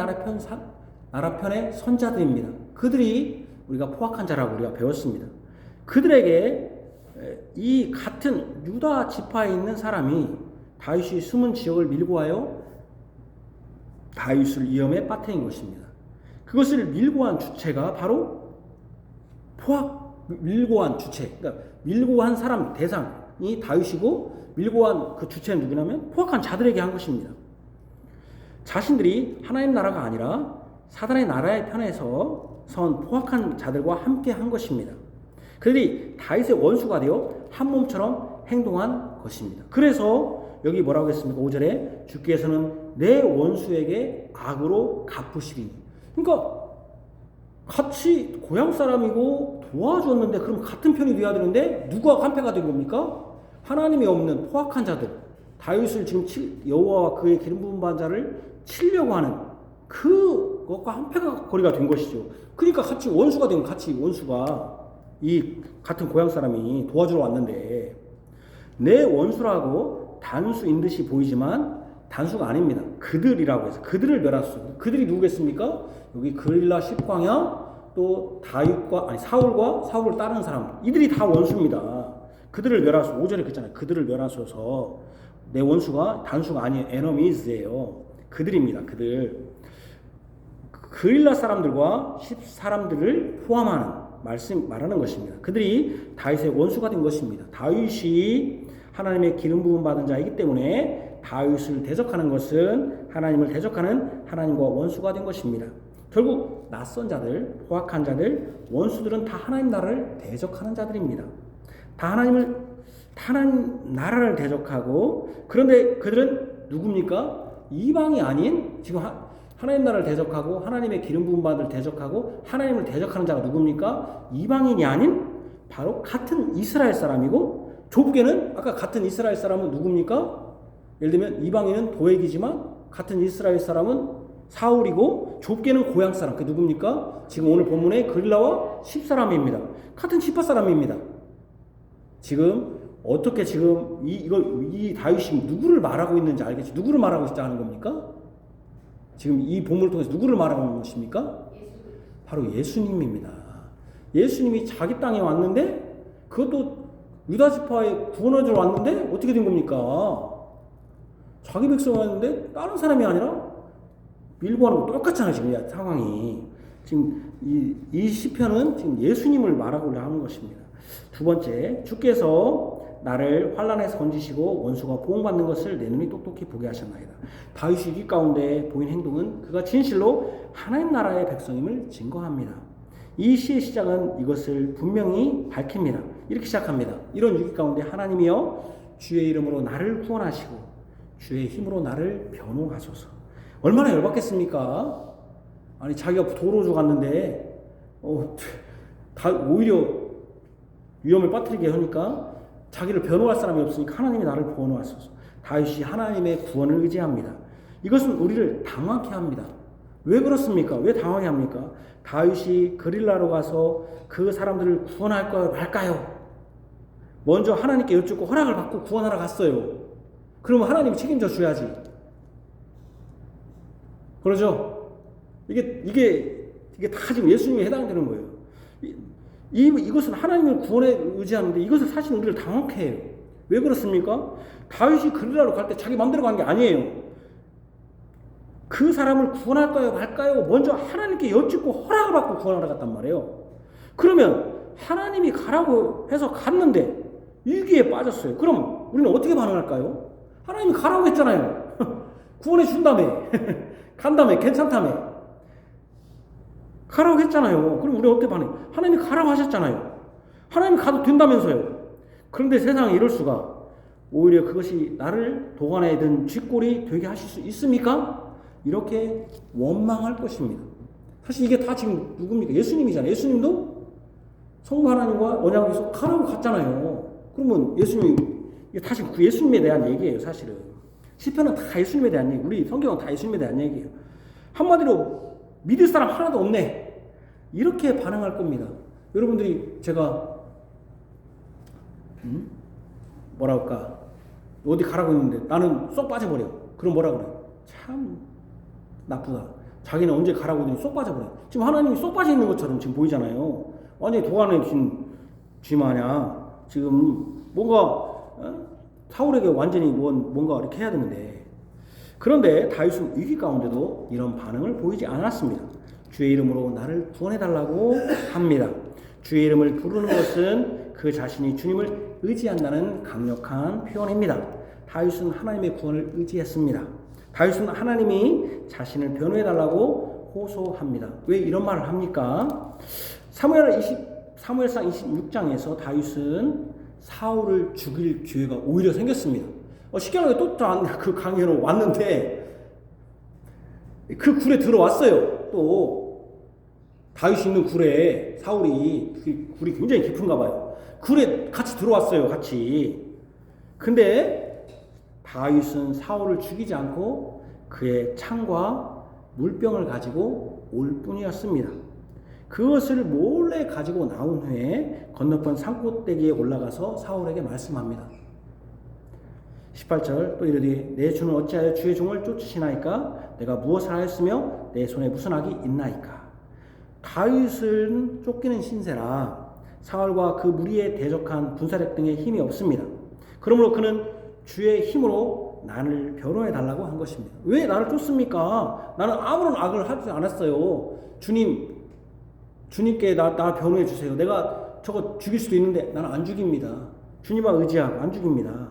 나라편의 선자들입니다. 그들이 우리가 포악한 자라고 우리가 배웠습니다. 그들에게 이 같은 유다 지파에 있는 사람이 다윗이 숨은 지역을 밀고 와요 다윗을 위험에 빠뜨린 것입니다. 그것을 밀고 한 주체가 바로 밀고 한 주체, 그러니까 밀고 한 사람 대상이 다윗이고 밀고 한 그 주체는 누구냐면 포악한 자들에게 한 것입니다. 자신들이 하나님 나라가 아니라 사단의 나라의 편에서 선 포악한 자들과 함께 한 것입니다. 그들이 다윗의 원수가 되어 한 몸처럼 행동한 것입니다. 그래서 여기 뭐라고 했습니까? 5절에 주께서는 내 원수에게 악으로 갚으시리니. 그러니까 같이 고향 사람이고 도와줬는데 그럼 같은 편이 돼야 되는데 누가 깡패가 된 겁니까? 하나님이 없는 포악한 자들, 다윗을 지금 여호와와 그의 기름 부은 받은 자를 치려고 하는 그것과 한패가 거리가 된 것이죠. 그러니까 같이 원수가 되면 같이 원수가 이 같은 고향 사람이 도와주러 왔는데 내 원수라고 단수인 듯이 보이지만 단수가 아닙니다. 그들이라고 해서 그들을 멸하셨습니다. 그들이 누구겠습니까? 여기 그릴라 10광야 또 다윗과 아니 사울을 따르는 사람 이들이 다 원수입니다. 그들을 멸하소 5절에 그랬잖아요. 그들을 멸하소서. 내 원수가 단수가 아니에요. enemies,예요. 그들입니다. 그들. 그릴라 사람들과 10사람들을 포함하는 말하는 것입니다. 그들이 다윗의 원수가 된 것입니다. 다윗이 하나님의 기름 부음 받은 자이기 때문에 다윗을 대적하는 것은 하나님을 대적하는 하나님과 원수가 된 것입니다. 결국 낯선 자들, 포악한 자들, 원수들은 다 하나님 나라를 대적하는 자들입니다. 다 하나님 나라를 대적하고 그런데 그들은 누굽니까? 이방이 아닌 지금 하나님 나라를 대적하고 하나님의 기름 부음 받을 대적하고 하나님을 대적하는 자가 누굽니까? 이방인이 아닌 바로 같은 이스라엘 사람이고 좁게는 아까 같은 이스라엘 사람은 누굽니까? 예를 들면 이방인은 도액이지만 같은 이스라엘 사람은 사울이고 좁게는 고향 사람. 그 누굽니까? 지금 오늘 본문의 그릴라와 10사람입니다. 같은 지파 사람입니다. 지금 어떻게 지금 이 다윗이 누구를 말하고 있는지 알겠지? 누구를 말하고 있다는 겁니까? 지금 이 본문을 통해서 누구를 말하고 있는 것입니까? 바로 예수님입니다. 예수님이 자기 땅에 왔는데 그것도 유다 지파에 구원을 주러 왔는데 어떻게 된 겁니까? 자기 백성 왔는데 다른 사람이 아니라 밀고 하는 거 똑같잖아요. 지금 상황이. 지금 이 시편은 지금 예수님을 말하고 하는 것입니다. 두 번째, 주께서 나를 환난에서 건지시고 원수가 보응받는 것을 내 눈이 똑똑히 보게 하셨나이다. 다윗이 위기 가운데 보인 행동은 그가 진실로 하나님 나라의 백성임을 증거합니다. 이 시의 시작은 이것을 분명히 밝힙니다. 이렇게 시작합니다. 이런 위기 가운데 하나님이여 주의 이름으로 나를 구원하시고 주의 힘으로 나를 변호하소서. 얼마나 열받겠습니까? 아니 자기가 도로 죽었는데 오히려 위험을 빠뜨리게 하니까 자기를 변호할 사람이 없으니까 하나님이 나를 변호하소서. 다윗이 하나님의 구원을 의지합니다. 이것은 우리를 당황케 합니다. 왜 그렇습니까? 왜 당황해 합니까? 다윗이 그릴라로 가서 그 사람들을 구원할까요? 말까요? 먼저 하나님께 여쭙고 허락을 받고 구원하러 갔어요. 그러면 하나님이 책임져 줘야지. 그러죠? 이게 다 지금 예수님에 해당되는 거예요. 이것은 하나님을 구원에 의지하는데 이것은 사실 우리를 당황케 해요. 왜 그렇습니까? 다윗이 그릴라로 갈 때 자기 마음대로 간 게 아니에요. 그 사람을 구원할까요 말까요? 먼저 하나님께 여쭙고 허락을 받고 구원하러 갔단 말이에요. 그러면 하나님이 가라고 해서 갔는데 위기에 빠졌어요. 그럼 우리는 어떻게 반응할까요? 하나님이 가라고 했잖아요. 구원해 준다며. 간다며. 괜찮다며. 가라고 했잖아요. 그럼 우리 어떻게 반응? 하나님이 가라고 하셨잖아요. 하나님이 가도 된다면서요. 그런데 세상에 이럴 수가. 오히려 그것이 나를 도관에 든 쥐꼬리 되게 하실 수 있습니까? 이렇게 원망할 것입니다. 사실 이게 다 지금 누굽니까? 예수님이잖아요. 예수님도 성부 하나님과 언약에서 가라고 갔잖아요. 그러면 예수님이 이게 다시 그 예수님에 대한 얘기예요. 사실은 시편은 다 예수님에 대한 얘기, 우리 성경은 다 예수님에 대한 얘기예요. 한마디로 믿을 사람 하나도 없네. 이렇게 반응할 겁니다. 여러분들이 제가 뭐라 할까? 어디 가라고 했는데 나는 쏙 빠져버려. 그럼 뭐라 그래? 참 나쁘다. 자기는 언제 가라고 했더니 쏙 빠져버려. 지금 하나님이 쏙 빠져 있는 것처럼 지금 보이잖아요. 완전히 도안에 쥐 마냥 지금 뭔가 사울에게 완전히 뭔가 이렇게 해야 되는데, 그런데 다윗은 위기 가운데도 이런 반응을 보이지 않았습니다. 주의 이름으로 나를 구원해달라고 합니다. 주의 이름을 부르는 것은 그 자신이 주님을 의지한다는 강력한 표현입니다. 다윗은 하나님의 구원을 의지했습니다. 다윗은 하나님이 자신을 변호해달라고 호소합니다. 왜 이런 말을 합니까? 사무엘상 26장에서 다윗은 사울을 죽일 기회가 오히려 생겼습니다. 쉽게 말해 또 그 강해로 왔는데 그 굴에 들어왔어요. 또 다윗이 있는 굴에 사울이 그 굴이 굉장히 깊은가 봐요. 굴에 같이 들어왔어요. 같이. 근데 다윗은 사울을 죽이지 않고 그의 창과 물병을 가지고 올 뿐이었습니다. 그것을 몰래 가지고 나온 후에 건너편 산꼭대기에 올라가서 사울에게 말씀합니다. 18절 또 이르되 내 주는 어찌하여 주의 종을 쫓으시나이까? 내가 무엇을 하였으며 내 손에 무슨 악이 있나이까? 다윗은 쫓기는 신세라 사울과 그 무리에 대적한 군사력 등의 힘이 없습니다. 그러므로 그는 주의 힘으로 나를 변호해 달라고 한 것입니다. 왜 나를 쫓습니까? 나는 아무런 악을 하지 않았어요. 주님께 나 변호해 주세요. 내가 저거 죽일 수도 있는데 나는 안 죽입니다. 주님만 의지하고 안 죽입니다.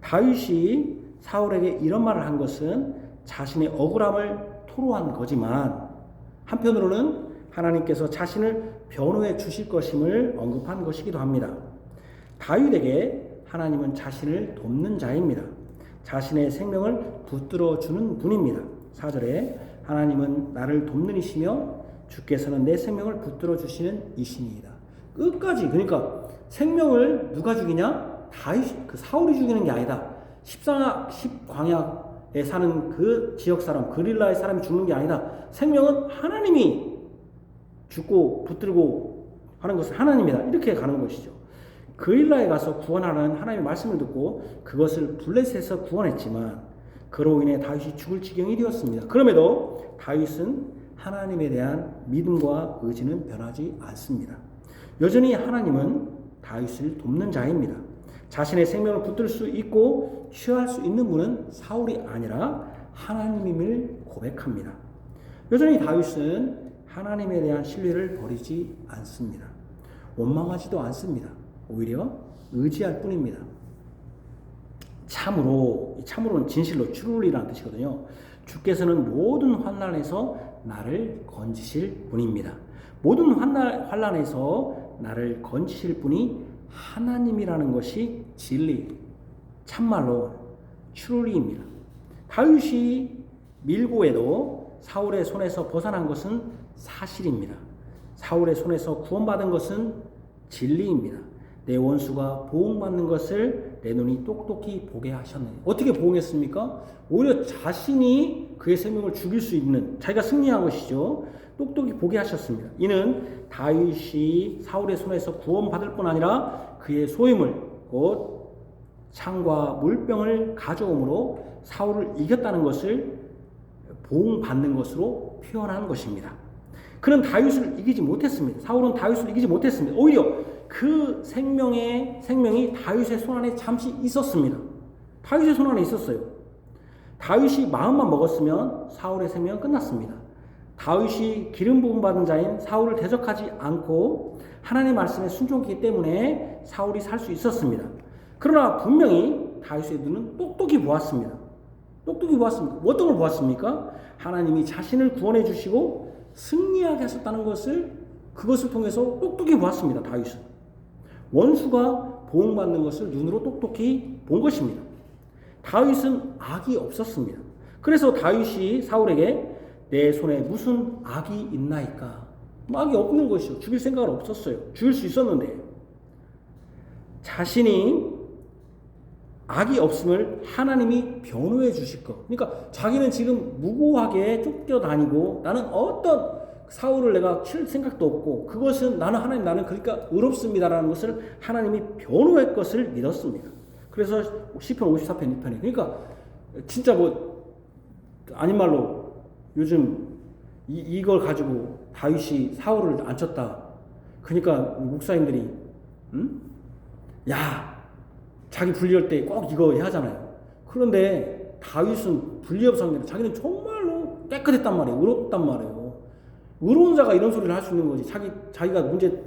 다윗이 사울에게 이런 말을 한 것은 자신의 억울함을 토로한 거지만 한편으로는 하나님께서 자신을 변호해 주실 것임을 언급한 것이기도 합니다. 다윗에게 하나님은 자신을 돕는 자입니다. 자신의 생명을 붙들어 주는 분입니다. 4절에 하나님은 나를 돕는 이시며 주께서는 내 생명을 붙들어 주시는 이신이다. 끝까지 그러니까 생명을 누가 죽이냐? 다윗 그 사울이 죽이는 게 아니다. 10광야에 사는 그 지역 사람 그릴라의 사람이 죽는 게 아니다. 생명은 하나님이 죽고 붙들고 하는 것은 하나님이다. 이렇게 가는 것이죠. 그릴라에 가서 구원하라는 하나님의 말씀을 듣고 그것을 블레셋에서 구원했지만 그로 인해 다윗이 죽을 지경이 되었습니다. 그럼에도 다윗은 하나님에 대한 믿음과 의지는 변하지 않습니다. 여전히 하나님은 다윗을 돕는 자입니다. 자신의 생명을 붙들 수 있고 취할 수 있는 분은 사울이 아니라 하나님임을 고백합니다. 여전히 다윗은 하나님에 대한 신뢰를 버리지 않습니다. 원망하지도 않습니다. 오히려 의지할 뿐입니다. 참으로는 진실로 truly라는 뜻이거든요. 주께서는 모든 환난에서 나를 건지실 분입니다. 모든 환난에서 나를 건지실 분이 하나님이라는 것이 진리, 참말로 truly입니다. 다윗이 밀고에도 사울의 손에서 벗어난 것은 사실입니다. 사울의 손에서 구원받은 것은 진리입니다. 내 원수가 보응받는 것을 내 눈이 똑똑히 보게 하셨느니. 어떻게 보응했습니까? 오히려 자신이 그의 생명을 죽일 수 있는 자기가 승리한 것이죠. 똑똑히 보게 하셨습니다. 이는 다윗이 사울의 손에서 구원받을 뿐 아니라 그의 소임을 곧 창과 물병을 가져옴으로 사울을 이겼다는 것을 보응받는 것으로 표현한 것입니다. 그는 다윗을 이기지 못했습니다. 사울은 다윗을 이기지 못했습니다. 오히려 그 생명이 다윗의 손안에 잠시 있었습니다. 다윗의 손안에 있었어요. 다윗이 마음만 먹었으면 사울의 생명은 끝났습니다. 다윗이 기름 부음 받은 자인 사울을 대적하지 않고 하나님의 말씀에 순종했기 때문에 사울이 살 수 있었습니다. 그러나 분명히 다윗의 눈은 똑똑히 보았습니다. 똑똑히 보았습니다. 어떤 걸 보았습니까? 하나님이 자신을 구원해 주시고 승리하게 하셨다는 그것을 통해서 똑똑히 보았습니다. 다윗은 원수가 보응받는 것을 눈으로 똑똑히 본 것입니다. 다윗은 악이 없었습니다. 그래서 다윗이 사울에게 내 손에 무슨 악이 있나이까? 악이 없는 것이요. 죽일 생각은 없었어요. 죽일 수 있었는데 자신이 악이 없음을 하나님이 변호해 주실 것. 그러니까 자기는 지금 무고하게 쫓겨다니고 나는 어떤 사울을 내가 칠 생각도 없고 그것은 나는 그러니까 의롭습니다라는 것을 하나님이 변호할 것을 믿었습니다. 그래서 시편 54편 2편에 그러니까 진짜 아닌 말로 요즘 이걸 가지고 다윗이 사울을 안 쳤다. 그러니까 목사님들이 자기 분리할 때 꼭 이거 해야 하잖아요. 그런데 다윗은 분리업 상대로 자기는 정말로 깨끗했단 말이에요. 의롭단 말이에요. 의로운 자가 이런 소리를 할 수 있는 거지. 자기가 문제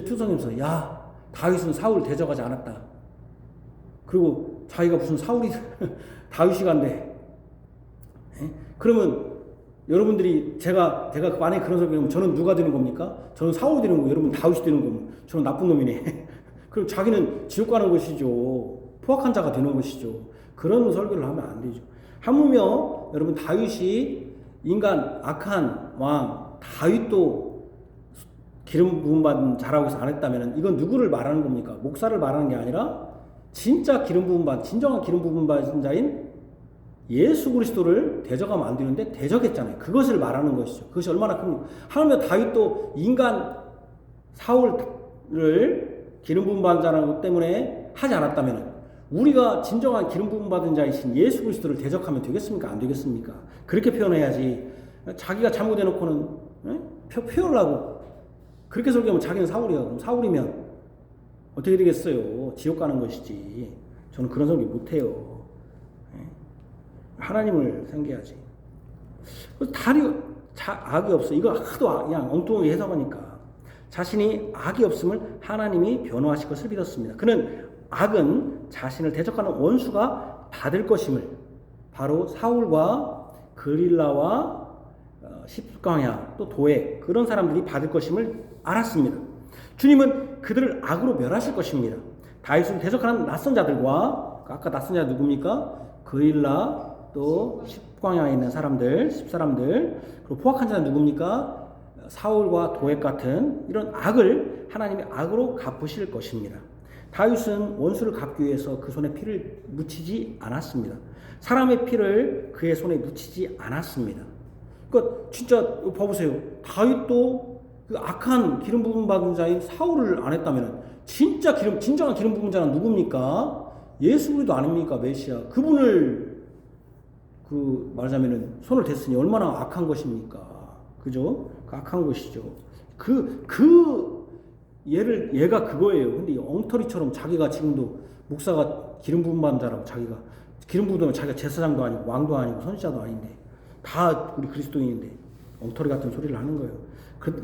투성이면서 야, 다윗은 사울 대적하지 않았다. 그리고 자기가 무슨 사울이 다윗이 간대. 그러면 여러분들이 제가 만약에 그런 소리 하면 저는 누가 되는 겁니까? 저는 사울이 되는 거고 여러분 다윗이 되는 거고 저는 나쁜 놈이네. 그럼 자기는 지옥 가는 것이죠. 포악한 자가 되는 것이죠. 그런 설교를 하면 안 되죠. 하물며 여러분 다윗이 인간 악한 왕 다윗도 기름 부음 받은 자라고 해서 안 했다면 이건 누구를 말하는 겁니까? 목사를 말하는 게 아니라 진짜 진정한 기름 부음 받은 자인 예수 그리스도를 대적하면 안 되는데 대적했잖아요. 그것을 말하는 것이죠. 그것이 얼마나 큽니까? 하물며 다윗도 인간 사울을 기름 부음 받은 자라는 것 때문에 하지 않았다면 우리가 진정한 기름 부음 받은 자이신 예수 그리스도를 대적하면 되겠습니까? 안 되겠습니까? 그렇게 표현해야지. 자기가 잘못해놓고는 표현을 하고 그렇게 설교하면 자기는 사울이야. 그럼 사울이면 어떻게 되겠어요? 지옥 가는 것이지. 저는 그런 설교 못해요. 하나님을 생겨야지. 악이 없어. 이거 하도 그냥 엉뚱하게 해석하니까. 자신이 악이 없음을 하나님이 변호하실 것을 믿었습니다. 그는 악은 자신을 대적하는 원수가 받을 것임을 바로 사울과 그릴라와 십강야 또 도액 그런 사람들이 받을 것임을 알았습니다. 주님은 그들을 악으로 멸하실 것입니다. 다윗을 대적하는 낯선 자들과 아까 낯선 자 누굽니까? 그릴라 또 십광야에 있는 사람들, 10사람들 그리고 포악한 자는 누굽니까? 사울과 도액 같은 이런 악을 하나님이 악으로 갚으실 것입니다. 다윗은 원수를 갚기 위해서 그 손에 피를 묻히지 않았습니다. 사람의 피를 그의 손에 묻히지 않았습니다. 그러니까 진짜 봐보세요. 다윗도 그 악한 기름 부음 받은 자인 사울을 안 했다면 진정한 기름 부은 자는 누굽니까? 예수 그리스도 아닙니까? 메시아. 그분을 말하자면은 손을 댔으니 얼마나 악한 것입니까? 그죠? 악한 것이죠. 얘가 그거예요. 근데 엉터리처럼 자기가 지금도 목사가 기름 부음 받은 자라고 자기가 기름 부으면 자기가 제사장도 아니고 왕도 아니고 선지자도 아닌데 다 우리 그리스도인인데 엉터리 같은 소리를 하는 거예요.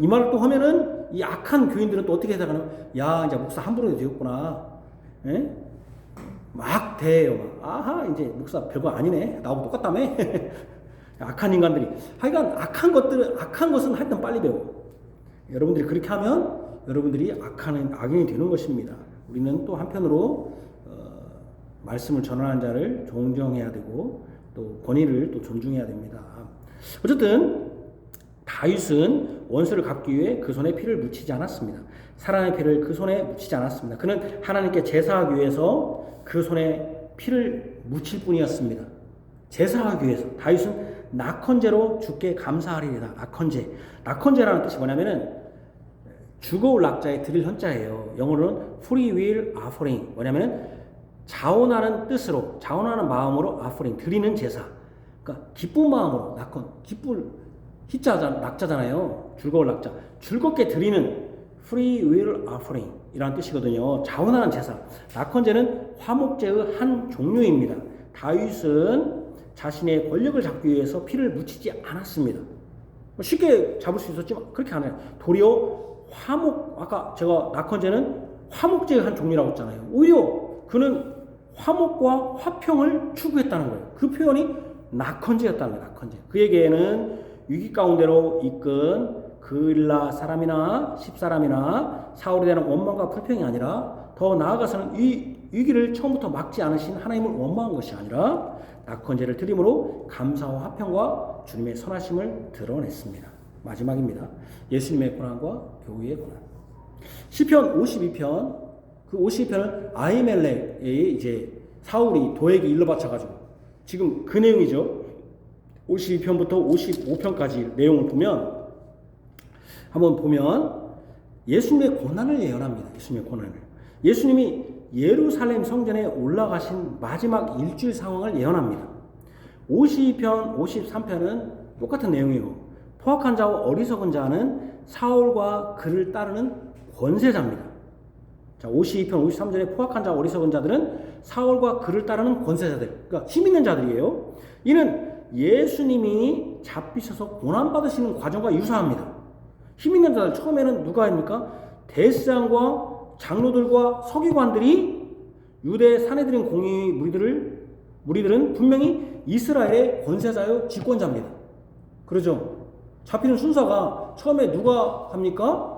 이 말을 또 하면은 이 악한 교인들은 또 어떻게 해석하냐면 야 이제 목사 함부로 해도 되겠구나. 막 대해요. 아하 이제 목사 별거 아니네. 나하고 똑같다며. 악한 인간들이 하여간 악한 것은 하여튼 빨리 배워. 여러분들이 그렇게 하면 여러분들이 악인이 되는 것입니다. 우리는 또 한편으로 말씀을 전하는 자를 존경해야 되고 또 권위를 또 존중해야 됩니다. 어쨌든 다윗은 원수를 갚기 위해 그 손에 피를 묻히지 않았습니다. 사람의 피를 그 손에 묻히지 않았습니다. 그는 하나님께 제사하기 위해서 그 손에 피를 묻힐 뿐이었습니다. 제사하기 위해서 다윗은 낙헌제로 주께 감사하리이다. 낙헌제라는 뜻이 뭐냐면은 죽어올 낙자에 드릴 현자예요. 영어로는 free will offering. 뭐냐면 자원하는 뜻으로, 자원하는 마음으로 offering, 드리는 제사. 그러니까 기쁜 마음으로 낙헌, 낙자잖아요. 즐거울 낙자. 즐겁게 드리는 free will offering 이라는 뜻이거든요. 자원하는 제사. 낙헌제는 화목제의 한 종류입니다. 다윗은 자신의 권력을 잡기 위해서 피를 묻히지 않았습니다. 쉽게 잡을 수 있었지만 그렇게 안 해요. 도리어 아까 제가 낙헌제는 화목제의 한 종류라고 했잖아요. 오히려 그는 화목과 화평을 추구했다는 거예요. 그 표현이 낙헌제였다는 거예요. 낙헌제. 그에게는 위기 가운데로 이끈 그릴라 사람이나 10사람이나 사울에 대한 원망과 불평이 아니라 더 나아가서는 이 위기를 처음부터 막지 않으신 하나님을 원망한 것이 아니라 낙헌제를 드림으로 감사와 화평과 주님의 선하심을 드러냈습니다. 마지막입니다. 예수님의 고난과 교회의 고난. 시편 52편, 그 52편은 아히멜렉의 이제 사울이 도액이 일러 바쳐가지고 지금 그 내용이죠. 52편부터 55편까지 내용을 한번 보면 예수님의 고난을 예언합니다. 예수님의 고난을. 예수님이 예루살렘 성전에 올라가신 마지막 일주일 상황을 예언합니다. 52편, 53편은 똑같은 내용이에요. 포악한 자와 어리석은 자는 사울과 그를 따르는 권세자입니다. 자, 52편, 53절에 포악한 자와 어리석은 자들은 사울과 그를 따르는 권세자들, 그러니까 힘 있는 자들이에요. 이는 예수님이 잡히셔서 고난받으시는 과정과 유사합니다. 힘 있는 자들, 처음에는 누가 합니까? 대제사장과 장로들과 서기관들이 유대 사내들인 공의 무리들은 분명히 이스라엘의 권세자요 집권자입니다. 그러죠? 잡히는 순서가 처음에 누가 합니까?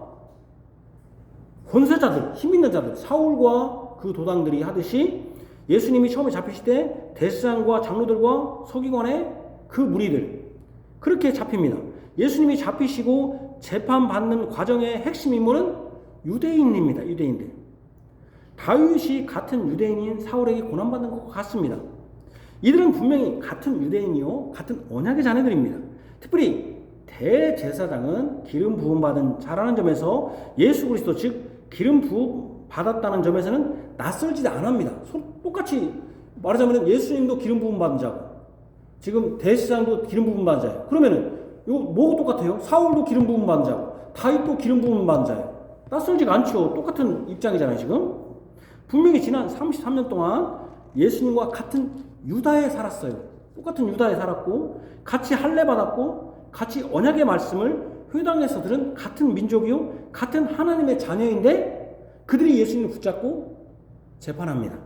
권세자들, 힘 있는 자들, 사울과 그 도당들이 하듯이 예수님이 처음에 잡히실 때 대제사장과 장로들과 서기관의 그 무리들, 그렇게 잡힙니다. 예수님이 잡히시고 재판받는 과정의 핵심 인물은 유대인입니다. 유대인들. 다윗이 같은 유대인인 사울에게 고난받는 것과 같습니다. 이들은 분명히 같은 유대인이요, 같은 언약의 자녀들입니다. 특별히 대제사장은 기름 부음 받은 자라는 점에서 예수 그리스도, 즉 기름 부음 받았다는 점에서는 낯설지 않습니다. 똑같이 말하자면 예수님도 기름 부음 받은 자고 지금 대제사장도 기름 부음 받은 자예요. 그러면은 이거 뭐가 똑같아요? 사울도 기름 부음 받은 자고 다윗도 기름 부음 받은 자예요. 낯설지가 않죠. 똑같은 입장이잖아요. 지금 분명히 지난 33년 동안 예수님과 같은 유다에 살았어요. 똑같은 유다에 살았고 같이 할례 받았고 같이 언약의 말씀을 회당에서 들은 같은 민족이요, 같은 하나님의 자녀인데 그들이 예수님을 붙잡고 재판합니다.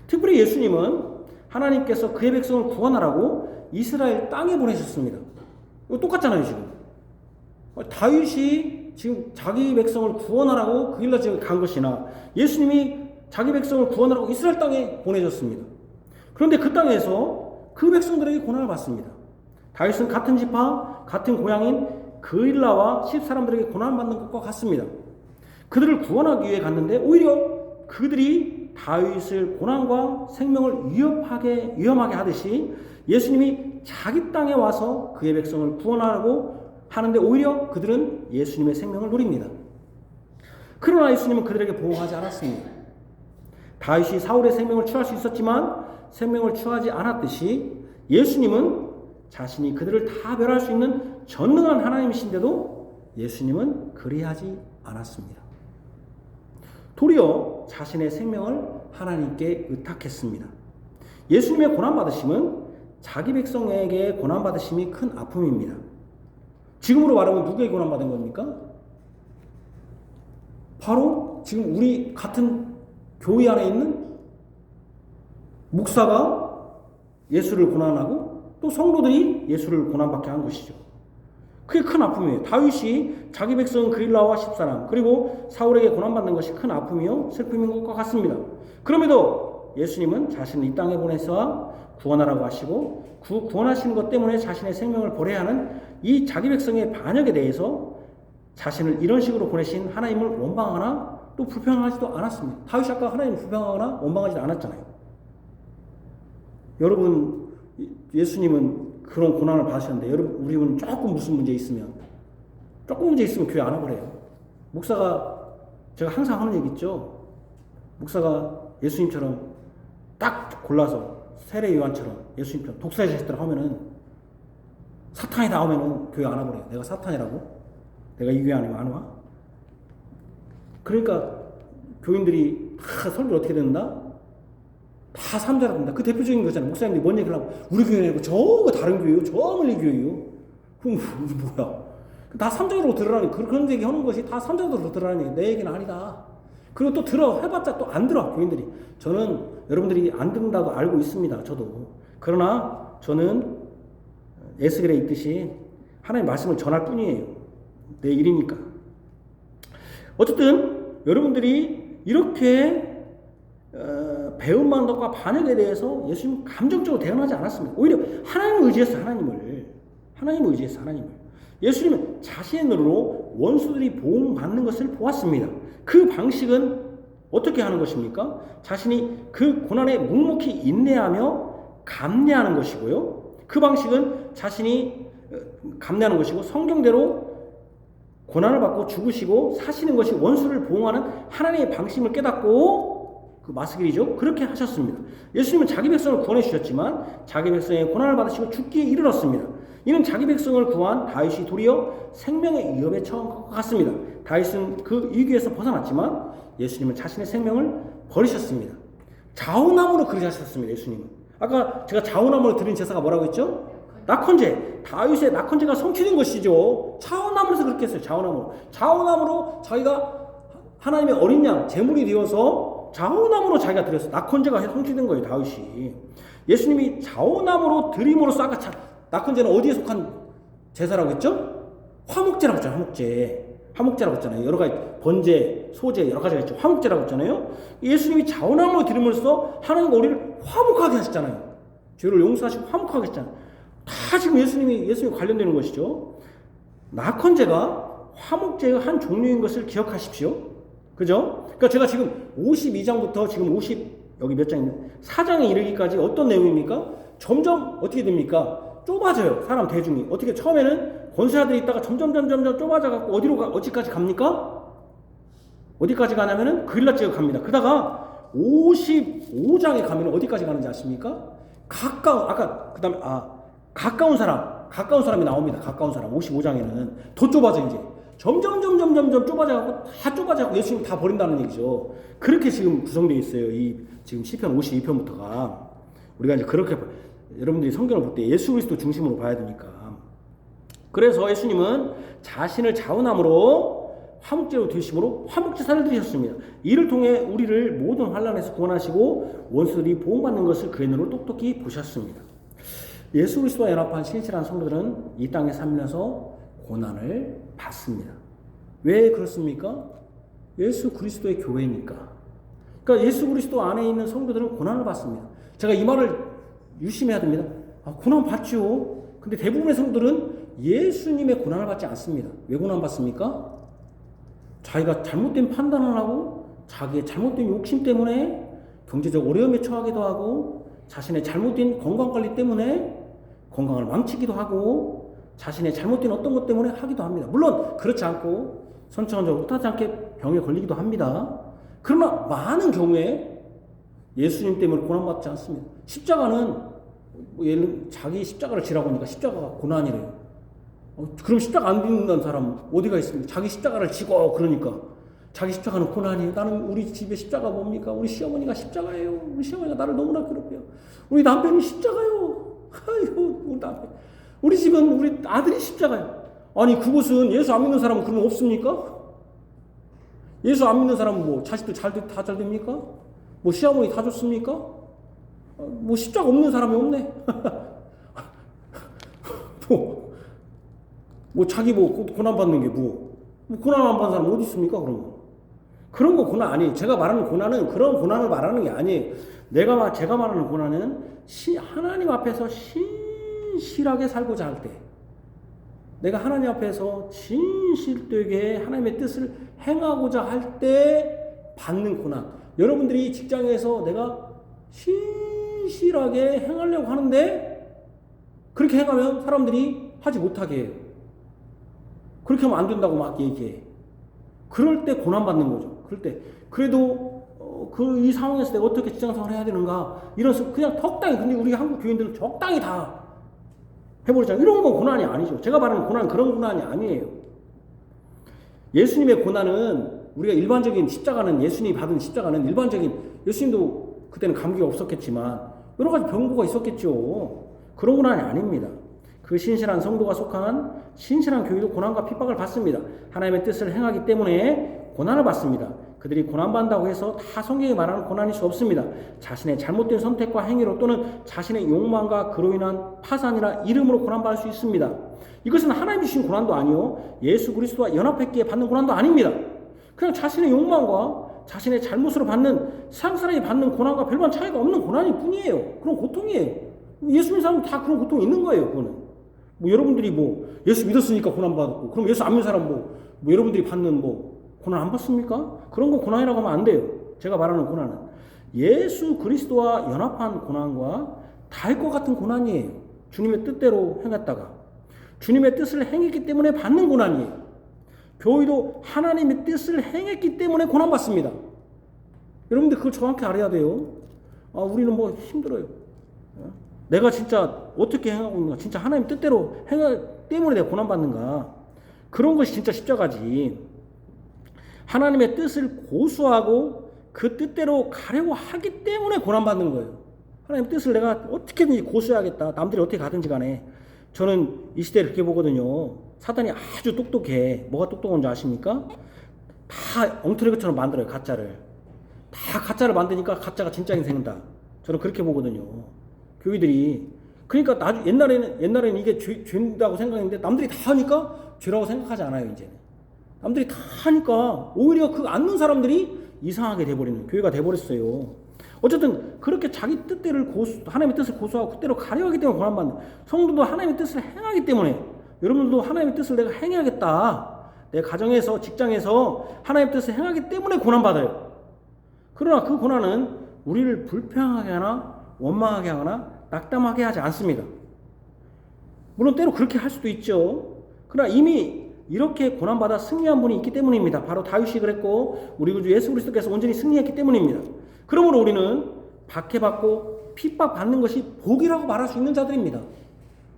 특별히 예수님은 하나님께서 그의 백성을 구원하라고 이스라엘 땅에 보내셨습니다. 이거 똑같잖아요. 지금 다윗이 지금 자기 백성을 구원하라고 그 길로 간 것이나 예수님이 자기 백성을 구원하라고 이스라엘 땅에 보내셨습니다. 그런데 그 땅에서 그 백성들에게 고난을 받습니다. 다윗은 같은 지파, 같은 고향인 그일라와 10사람들에게 고난받는 것과 같습니다. 그들을 구원하기 위해 갔는데 오히려 그들이 다윗을 고난과 생명을 위험하게 하듯이 예수님이 자기 땅에 와서 그의 백성을 구원하라고 하는데 오히려 그들은 예수님의 생명을 누립니다. 그러나 예수님은 그들에게 보호하지 않았습니다. 다윗이 사울의 생명을 취할 수 있었지만 생명을 취하지 않았듯이 예수님은 자신이 그들을 다 멸할 수 있는 전능한 하나님이신데도 예수님은 그리하지 않았습니다. 도리어 자신의 생명을 하나님께 의탁했습니다. 예수님의 고난받으심은 자기 백성에게 고난받으심이 큰 아픔입니다. 지금으로 말하면 누구에게 고난받은 겁니까? 바로 지금 우리 같은 교회 안에 있는 목사가 예수를 고난하고 또 성도들이 예수를 고난받게 한 것이죠. 그게 큰 아픔이에요. 다윗이 자기 백성 그일라와 10사람 그리고 사울에게 고난받는 것이 큰 아픔이요 슬픔인 것과 같습니다. 그럼에도 예수님은 자신을 이 땅에 보내서 구원하라고 하시고 그 구원하시는 것 때문에 자신의 생명을 버려야 하는 이 자기 백성의 반역에 대해서 자신을 이런 식으로 보내신 하나님을 원망하거나 또 불평하지도 않았습니다. 다윗이 아까 하나님을 불평하거나 원망하지도 않았잖아요. 여러분, 예수님은 그런 고난을 받으셨는데 여러분, 우리는 조금 무슨 문제 있으면 교회 안 와버려요. 목사가 제가 항상 하는 얘기 있죠. 목사가 예수님처럼 딱 골라서 세례 요한처럼 예수님처럼 독사의 자식들 하면은 사탄이 나오면은 교회 안 와버려요. 내가 사탄이라고? 내가 이 교회 아니면 안 와? 그러니까 교인들이 다 설교를 어떻게 듣는다? 다 삼자로 듣는다. 그 대표적인 거잖아요. 목사님들이 뭔 얘기를 하고 우리 교회 아니고 저거 다른 교회요. 저 멀리 교회요. 그럼 뭐야? 다 삼자로 들으라니 그런 얘기 하는 것이 다 삼자로 들으라니 내 얘기는 아니다. 그리고 또 들어 해봤자 또 안 들어 교인들이. 저는 여러분들이 안 듣는다고 알고 있습니다. 저도. 그러나 저는 에스겔에 있듯이 하나님의 말씀을 전할 뿐이에요. 내 일이니까. 어쨌든 여러분들이 이렇게 배운 만덕과 반역에 대해서 예수님 감정적으로 대응하지 않았습니다. 오히려 하나님을 의지했어요. 하나님을 의지했어요. 하나님을. 예수님은 자신의 눈으로 원수들이 보응받는 것을 보았습니다. 그 방식은 어떻게 하는 것입니까? 자신이 그 고난에 묵묵히 인내하며 감내하는 것이고요. 그 방식은 자신이 감내하는 것이고 성경대로 고난을 받고 죽으시고 사시는 것이 원수를 보응하는 하나님의 방식을 깨닫고 그 마스길이죠. 그렇게 하셨습니다. 예수님은 자기 백성을 구원해 주셨지만 자기 백성의 고난을 받으시고 죽기에 이르렀습니다. 이는 자기 백성을 구한 다윗이 도리어 생명의 위협에 처한 것 같습니다. 다윗은 그 위기에서 벗어났지만 예수님은 자신의 생명을 버리셨습니다. 좌우나무로 그리하셨습니다. 예수님은. 아까 제가 좌우나무로 드린 제사가 뭐라고 했죠? 낙헌제, 다윗의 낙헌제가 성취된 것이죠. 자원나무에서 그렇게 했어요. 자원나무로 자기가 하나님의 어린 양 제물이 되어서 자원나무로 자기가 드렸어요. 낙헌제가 성취된 거예요. 다윗이. 예수님이 자원나무로 드림으로써 아까 낙헌제는 어디에 속한 제사라고 했죠? 화목제라고 했잖아요. 화목제라고 했잖아요. 여러 가지 번제, 소제 여러 가지가 있죠. 화목제라고 했잖아요. 예수님이 자원나무로 드림으로써 하나님과 우리를 화목하게 하셨잖아요. 죄를 용서하시고 화목하게 했잖아요. 다 지금 예수님이 관련되는 것이죠. 낙헌제가 화목제의 한 종류인 것을 기억하십시오. 그죠? 그러니까 제가 지금 52장부터 지금 여기 몇 장 있는 4장에 이르기까지 어떤 내용입니까? 점점 어떻게 됩니까? 좁아져요. 사람 대중이. 어떻게 처음에는 권세자들이 있다가 점점 좁아져 갖고 어디까지 갑니까? 어디까지 가냐면은 그릴라지가 갑니다. 그러다가 55장에 가면 어디까지 가는지 아십니까? 가까운 사람이 나옵니다. 가까운 사람 55장에는 더 좁아져 이제. 점점 좁아져갖고 다 좁아져갖고 예수님 다 버린다는 얘기죠. 그렇게 지금 구성되어 있어요. 이 지금 시편 52편부터가 우리가 이제 그렇게 여러분들이 성경을 볼 때 예수 그리스도 중심으로 봐야 되니까. 그래서 예수님은 자신을 자원함으로 화목제로 드심으로 화목제사를 드리셨습니다. 이를 통해 우리를 모든 환난에서 구원하시고 원수들이 보호받는 것을 그의 눈으로 똑똑히 보셨습니다. 예수 그리스도와 연합한 신실한 성도들은 이 땅에 살면서 고난을 받습니다. 왜 그렇습니까? 예수 그리스도의 교회니까. 그러니까 예수 그리스도 안에 있는 성도들은 고난을 받습니다. 제가 이 말을 유심해야 됩니다. 고난 받죠. 근데 대부분의 성도들은 예수님의 고난을 받지 않습니다. 왜 고난 받습니까? 자기가 잘못된 판단을 하고 자기의 잘못된 욕심 때문에 경제적 어려움에 처하기도 하고 자신의 잘못된 건강관리 때문에 건강을 망치기도 하고 자신의 잘못된 어떤 것 때문에 하기도 합니다. 물론 그렇지 않고 선천적으로 뜻하지 않게 병에 걸리기도 합니다. 그러나 많은 경우에 예수님 때문에 고난받지 않습니다. 십자가는 자기 십자가를 지라고 하니까 십자가가 고난이래요. 그럼 십자가 안 믿는 사람 어디가 있습니까? 자기 십자가를 지고 그러니까 자기 십자가는 고난이에요. 나는 우리 집에 십자가 뭡니까? 우리 시어머니가 십자가예요. 우리 시어머니가 나를 너무나 괴롭혀요. 우리 남편이 십자가요. 아유, 우리 남편. 우리 집은 우리 아들이 십자가요. 아니 그곳은 예수 안 믿는 사람은 그러면 없습니까? 예수 안 믿는 사람은 뭐 자식도 다 잘 됩니까? 뭐 시어머니 다 좋습니까? 뭐 십자가 없는 사람이 없네. 자기 고난 받는 게 고난 안 받는 사람 어디 있습니까? 그런 거 고난 아니에요. 제가 말하는 고난은 그런 고난을 말하는 게 아니에요. 제가 말하는 고난은 하나님 앞에서 신실하게 살고자 할 때, 내가 하나님 앞에서 진실되게 하나님의 뜻을 행하고자 할 때 받는 고난. 여러분들이 직장에서 내가 신실하게 행하려고 하는데 그렇게 행하면 사람들이 하지 못하게 해요. 그렇게 하면 안 된다고 막 얘기해. 그럴 때 고난받는 거죠. 그럴 때. 그래도 이 상황에서 내가 어떻게 직장생활을 해야 되는가. 그냥 적당히. 근데 우리 한국 교인들은 적당히 다 해버리잖아요. 이런 건 고난이 아니죠. 제가 말하는 고난은 그런 고난이 아니에요. 예수님의 고난은 우리가 일반적인 십자가는 예수님이 받은 십자가는 일반적인 예수님도 그때는 감기가 없었겠지만 여러 가지 병고가 있었겠죠. 그런 고난이 아닙니다. 그 신실한 성도가 속한 신실한 교회도 고난과 핍박을 받습니다. 하나님의 뜻을 행하기 때문에 고난을 받습니다. 그들이 고난받는다고 해서 다 성경이 말하는 고난일 수 없습니다. 자신의 잘못된 선택과 행위로 또는 자신의 욕망과 그로 인한 파산이나 이름으로 고난받을 수 있습니다. 이것은 하나님 주신 고난도 아니요 예수 그리스도와 연합했기에 받는 고난도 아닙니다. 그냥 자신의 욕망과 자신의 잘못으로 받는 세상 사람이 받는 고난과 별반 차이가 없는 고난일 뿐이에요. 그런 고통이에요. 예수 믿는 사람은 다 그런 고통이 있는 거예요. 그거는. 여러분들이 예수 믿었으니까 고난받았고, 그럼 예수 안 믿는 사람 여러분들이 받는 고난 안 받습니까? 그런 거 고난이라고 하면 안 돼요. 제가 말하는 고난은 예수 그리스도와 연합한 고난과 다를 것 같은 고난이에요. 주님의 뜻대로 행했다가 주님의 뜻을 행했기 때문에 받는 고난이에요. 교회도 하나님의 뜻을 행했기 때문에 고난받습니다. 여러분들 그걸 정확히 알아야 돼요. 우리는 힘들어요. 내가 진짜 어떻게 행하고 있는가, 진짜 하나님 뜻대로 행하기 때문에 내가 고난받는가. 그런 것이 진짜 십자가지. 하나님의 뜻을 고수하고 그 뜻대로 가려고 하기 때문에 고난받는 거예요. 하나님의 뜻을 내가 어떻게든지 고수해야겠다. 남들이 어떻게 가든지 간에 저는 이 시대를 그렇게 보거든요. 사단이 아주 똑똑해. 뭐가 똑똑한 줄 아십니까? 다 엉터리 것처럼 만들어요. 가짜를. 다 가짜를 만드니까 가짜가 진짜인 생긴다. 저는 그렇게 보거든요. 교회들이. 그러니까 옛날에는 이게 죄다고 생각했는데 남들이 다 하니까 죄라고 생각하지 않아요. 이제는. 남들이 다 하니까 오히려 그 안는 사람들이 이상하게 돼버리는 교회가 돼버렸어요. 어쨌든 그렇게 자기 뜻대로 하나님의 뜻을 고수하고 그대로 가려하기 때문에 고난받는, 성도도 하나님의 뜻을 행하기 때문에, 여러분들도 하나님의 뜻을 내가 행해야겠다, 내 가정에서 직장에서 하나님의 뜻을 행하기 때문에 고난받아요. 그러나 그 고난은 우리를 불평하게 하나 원망하게 하거나 낙담하게 하지 않습니다. 물론 때로 그렇게 할 수도 있죠. 그러나 이미 이렇게 고난받아 승리한 분이 있기 때문입니다. 바로 다윗이 그랬고 우리 구주 예수 그리스도께서 온전히 승리했기 때문입니다. 그러므로 우리는 박해받고 핍박받는 것이 복이라고 말할 수 있는 자들입니다.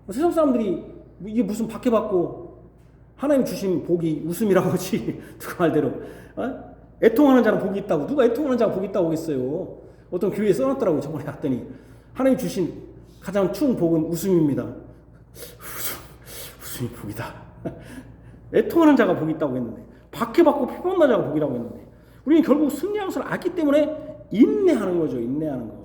세상 사람들이 이게 무슨 박해받고 하나님 주신 복이 웃음이라고 하지 누가 말대로 애통하는 자는 복이 있다고, 누가 애통하는 자가 복이 있다고 하겠어요. 어떤 교회에 써놨더라고요. 저번에 갔더니 하나님 주신 가장 큰 복은 웃음입니다. 웃음이 복이다. 애통하는 자가 복이 있다고 했는데, 박해받고 핍박받는 자가 복이라고 했는데, 우리는 결국 승리하는 것을 알기 때문에 인내하는 거죠. 인내하는 거.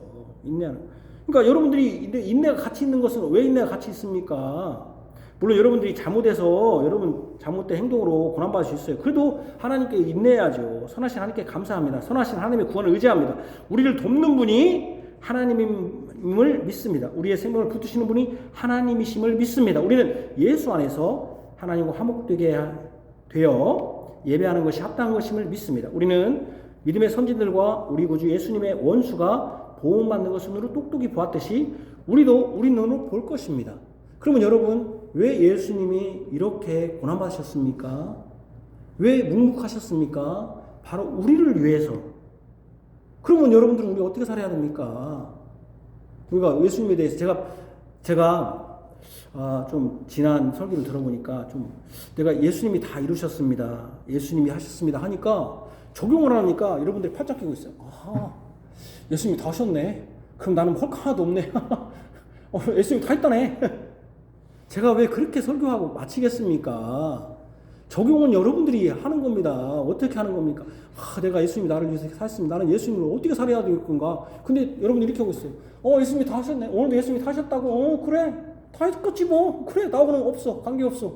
그러니까 여러분들이 인내가 같이 있는 것은 왜 인내가 같이 있습니까? 물론 여러분들이 여러분 잘못된 행동으로 고난받을 수 있어요. 그래도 하나님께 인내해야죠. 선하신 하나님께 감사합니다. 선하신 하나님의 구원을 의지합니다. 우리를 돕는 분이 하나님임을 믿습니다. 우리의 생명을 붙드시는 분이 하나님이심을 믿습니다. 우리는 예수 안에서 하나님과 화목되게 되어 예배하는 것이 합당한 것임을 믿습니다. 우리는 믿음의 선진들과 우리 구주 예수님의 원수가 보응받는 것을 눈으로 똑똑히 보았듯이 우리도 우리 눈으로 볼 것입니다. 그러면 여러분, 왜 예수님이 이렇게 고난받으셨습니까? 왜 묵묵하셨습니까? 바로 우리를 위해서. 그러면 여러분들은 우리 어떻게 살아야 됩니까? 우리가 예수님에 대해서 제가 좀 지난 설교를 들어보니까 좀 내가 예수님이 다 이루셨습니다, 예수님이 하셨습니다 하니까 적용을 하니까 여러분들이 팔짝 끼고 있어요. 예수님이 다 하셨네. 그럼 나는 헐 하나도 없네. 예수님이 다 했다네. 제가 왜 그렇게 설교하고 마치겠습니까? 적용은 여러분들이 하는 겁니다. 어떻게 하는 겁니까? 내가 예수님이 나를 위해서 살았습니다. 나는 예수님을 어떻게 살아야 될 건가? 근데 여러분들이 이렇게 하고 있어요. 예수님이 다 하셨네. 오늘도 예수님이 다 하셨다고. 그래. 다 했겠지 뭐. 그래. 나하고는 없어. 관계없어.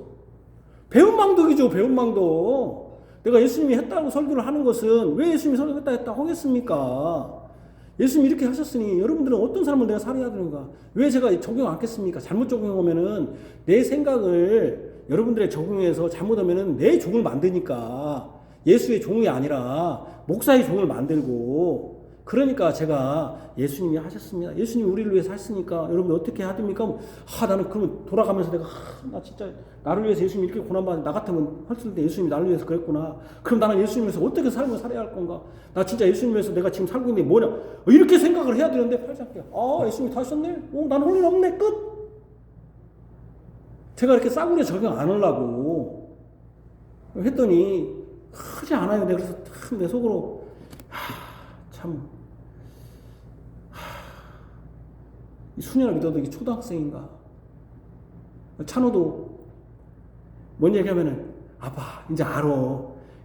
배은망덕이죠. 배은망덕. 내가 예수님이 했다고 설교를 하는 것은 왜 예수님이 설교했다 하겠습니까? 예수님이 이렇게 하셨으니 여러분들은 어떤 삶을 내가 살아야 되는가? 왜 제가 적용 않겠습니까? 잘못 적용하면은 내 생각을 여러분들의 적용해서 잘못하면은 내 종을 만드니까 예수의 종이 아니라 목사의 종을 만들고, 그러니까 제가 예수님이 하셨습니다, 예수님이 우리를 위해서 하셨으니까 여러분 어떻게 해야 됩니까? 나는 그러면 돌아가면서 내가 나 진짜 나를 위해서 예수님이 이렇게 고난받는데 나 같으면 했을 때 예수님이 나를 위해서 그랬구나. 그럼 나는 예수님을 위해서 어떻게 삶을 살아야 할 건가? 나 진짜 예수님을 위해서 내가 지금 살고 있는 게 뭐냐? 이렇게 생각을 해야 되는데 팔짝게 예수님이 다 하셨네? 나는 할 일 없네. 끝. 제가 이렇게 싸구려 적용 안 하려고 했더니 크지 않아요. 내가 그래서 참 내 속으로 이 수녀를 믿어도 이게 초등학생인가? 찬호도 뭔 얘기하면은 아빠 이제 알아.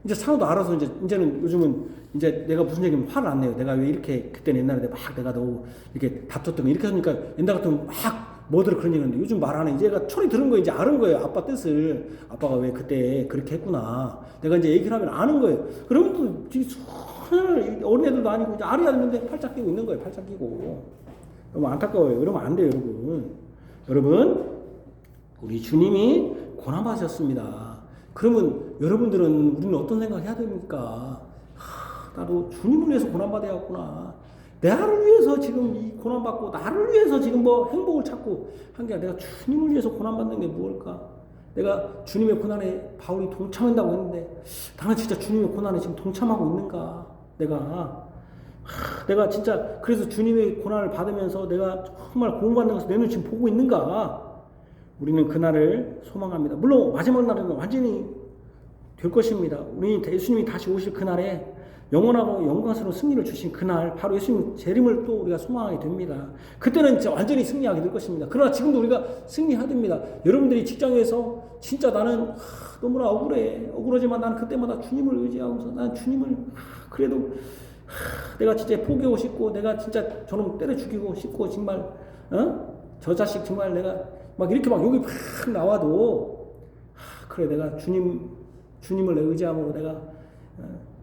이제 찬호도 알아서 이제는 요즘은 이제 내가 무슨 얘기하면 화를 안 내요. 내가 왜 이렇게 그때는 옛날에 내가 너 이렇게 다퉜던 거 이렇게 하니까 옛날 같으면 막 뭐들 그런 얘기하는데 요즘 말 안 해. 이제 얘가 철이 들은 거예요. 이제 아는 거예요. 아빠 뜻을. 아빠가 왜 그때 그렇게 했구나. 내가 이제 얘기를 하면 아는 거예요. 그러면 또 어린애들도 아니고 이제 알아야 되는데 팔짝 끼고 있는 거예요. 팔짝 끼고. 너무 안타까워요. 이러면 안 돼요, 여러분. 우리 주님이 고난받으셨습니다. 그러면 여러분들은 우리는 어떤 생각 해야 됩니까? 나도 주님을 위해서 고난받아야겠구나. 나를 위해서 지금 이 고난받고 나를 위해서 지금 뭐 행복을 찾고 한 게 아니라 내가 주님을 위해서 고난받는 게 무엇일까? 내가 주님의 고난에 바울이 동참한다고 했는데 나는 진짜 주님의 고난에 지금 동참하고 있는가? 내가 진짜 그래서 주님의 고난을 받으면서 내가 정말 고난받는 것을 내 눈 지금 보고 있는가? 우리는 그날을 소망합니다. 물론 마지막 날은 완전히 될 것입니다. 우리 예수님이 다시 오실 그날에 영원하고 영광스러운 승리를 주신 그날 바로 예수님 재림을 또 우리가 소망하게 됩니다. 그때는 진짜 완전히 승리하게 될 것입니다. 그러나 지금도 우리가 승리하됩니다. 여러분들이 직장에서 진짜 나는 너무나 억울하지만 나는 그때마다 주님을 의지하고서 난 주님을 그래도 내가 진짜 포기하고 싶고 내가 진짜 저놈 때려 죽이고 싶고 정말 저 자식 정말 내가 막 이렇게 막 욕이 막 나와도 그래 내가 주님을 의지함으로 내가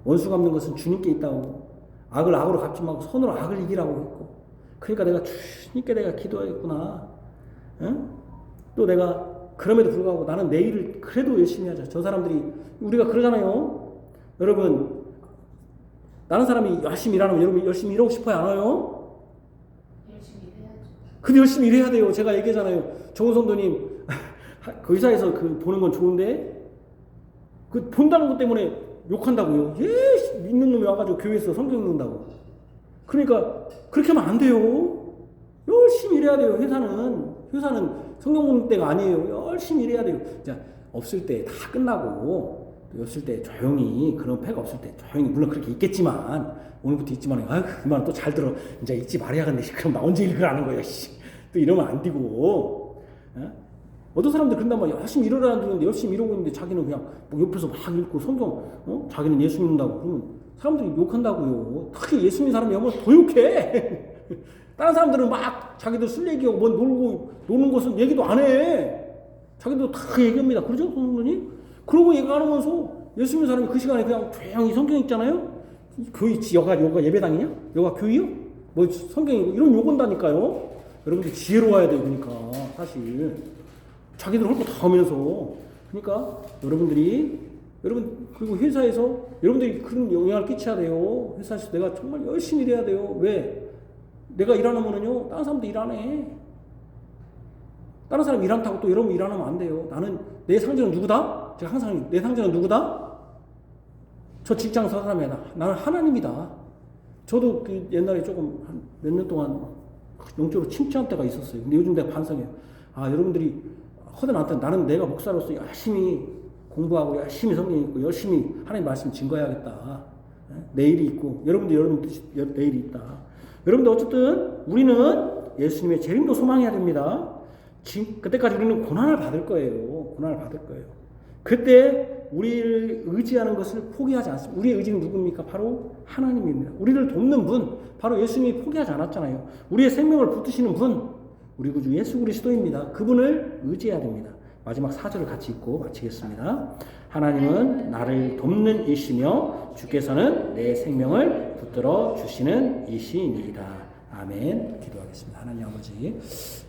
원수 갚는 것은 주님께 있다고 악을 악으로 갚지 말고 선으로 악을 이기라고 했고 그러니까 내가 주님께 내가 기도하겠구나. 또 내가 그럼에도 불구하고 나는 내 일을 그래도 열심히 하자. 저 사람들이 우리가 그러잖아요. 여러분 다른 사람이 열심히 일하면 여러분 열심히 일하고 싶어요? 안 와요? 열심히 일해야죠. 근데 열심히 일해야 돼요. 제가 얘기하잖아요. 정우 성도님 그 회사에서 그 보는 건 좋은데 그 본다는 것 때문에 욕한다고요. 믿는 놈이 와가지고 교회에서 성경 읽는다고. 그러니까 그렇게 하면 안 돼요. 열심히 일해야 돼요. 회사는 성경 보는 때가 아니에요. 열심히 일해야 돼요. 자, 없을 때 다 끝나고 없을 때 조용히 그런 패가 없을 때 조용히 물론 그렇게 있겠지만 오늘부터 있지만 아유 이만 또 잘 들어 이제 잊지 말아야겠네. 그럼 나 언제 일을 하는 거야. 또 이러면 안 되고. 어떤 사람들 그런단 말이야. 열심히 일하라는 중인데 열심히 이러고 있는데 자기는 그냥 뭐 옆에서 막 읽고 성경 자기는 예수 믿는다고 그러면 사람들이 욕한다고요. 특히 예수 믿는 사람이 오면 더 욕해. 다른 사람들은 막 자기들 술 얘기하고 뭐 놀고 노는 것은 얘기도 안 해. 자기도 다 얘기합니다. 그러죠, 성도님? 그러고 얘기 안 하면서 예수 믿는 사람이 그 시간에 그냥 조용히 성경 읽잖아요. 교회 여가 예배당이냐? 여가 교회요? 뭐 성경이고 이런 욕 온다니까요. 여러분들 지혜로워야 돼요. 그러니까 사실. 자기들 할 거 다 하면서 그러니까 여러분 그리고 회사에서 여러분들이 그런 영향을 끼쳐야 돼요. 회사에서 내가 정말 열심히 일해야 돼요. 왜? 내가 일 안 하면은요 다른 사람도 일 안 해. 다른 사람 일 안 타고 또 여러분 일 안 하면 안 돼요. 나는 내 상전은 누구다? 제가 항상 내 상전은 누구다? 저 직장 사람이야. 나는 하나님이다. 저도 그 옛날에 조금 한 몇 년 동안 영적으로 침체한 때가 있었어요. 근데 요즘 내가 반성해요. 여러분들이 허든 않든 나는 내가 목사로서 열심히 공부하고 열심히 성경 읽고 열심히 하나님 말씀 증거해야겠다. 내일이 있고 여러분 내일이 있다. 여러분들 어쨌든 우리는 예수님의 재림도 소망해야 됩니다. 그때까지 우리는 고난을 받을 거예요. 그때 우리를 의지하는 것을 포기하지 않습니다. 우리의 의지는 누굽니까? 바로 하나님입니다. 우리를 돕는 분 바로 예수님이 포기하지 않았잖아요. 우리의 생명을 붙드시는 분 우리 구주 예수 그리스도입니다. 그분을 의지해야 됩니다. 마지막 4절을 같이 읽고 마치겠습니다. 하나님은 나를 돕는 이시며 주께서는 내 생명을 붙들어 주시는 이시니이다. 아멘. 기도하겠습니다. 하나님 아버지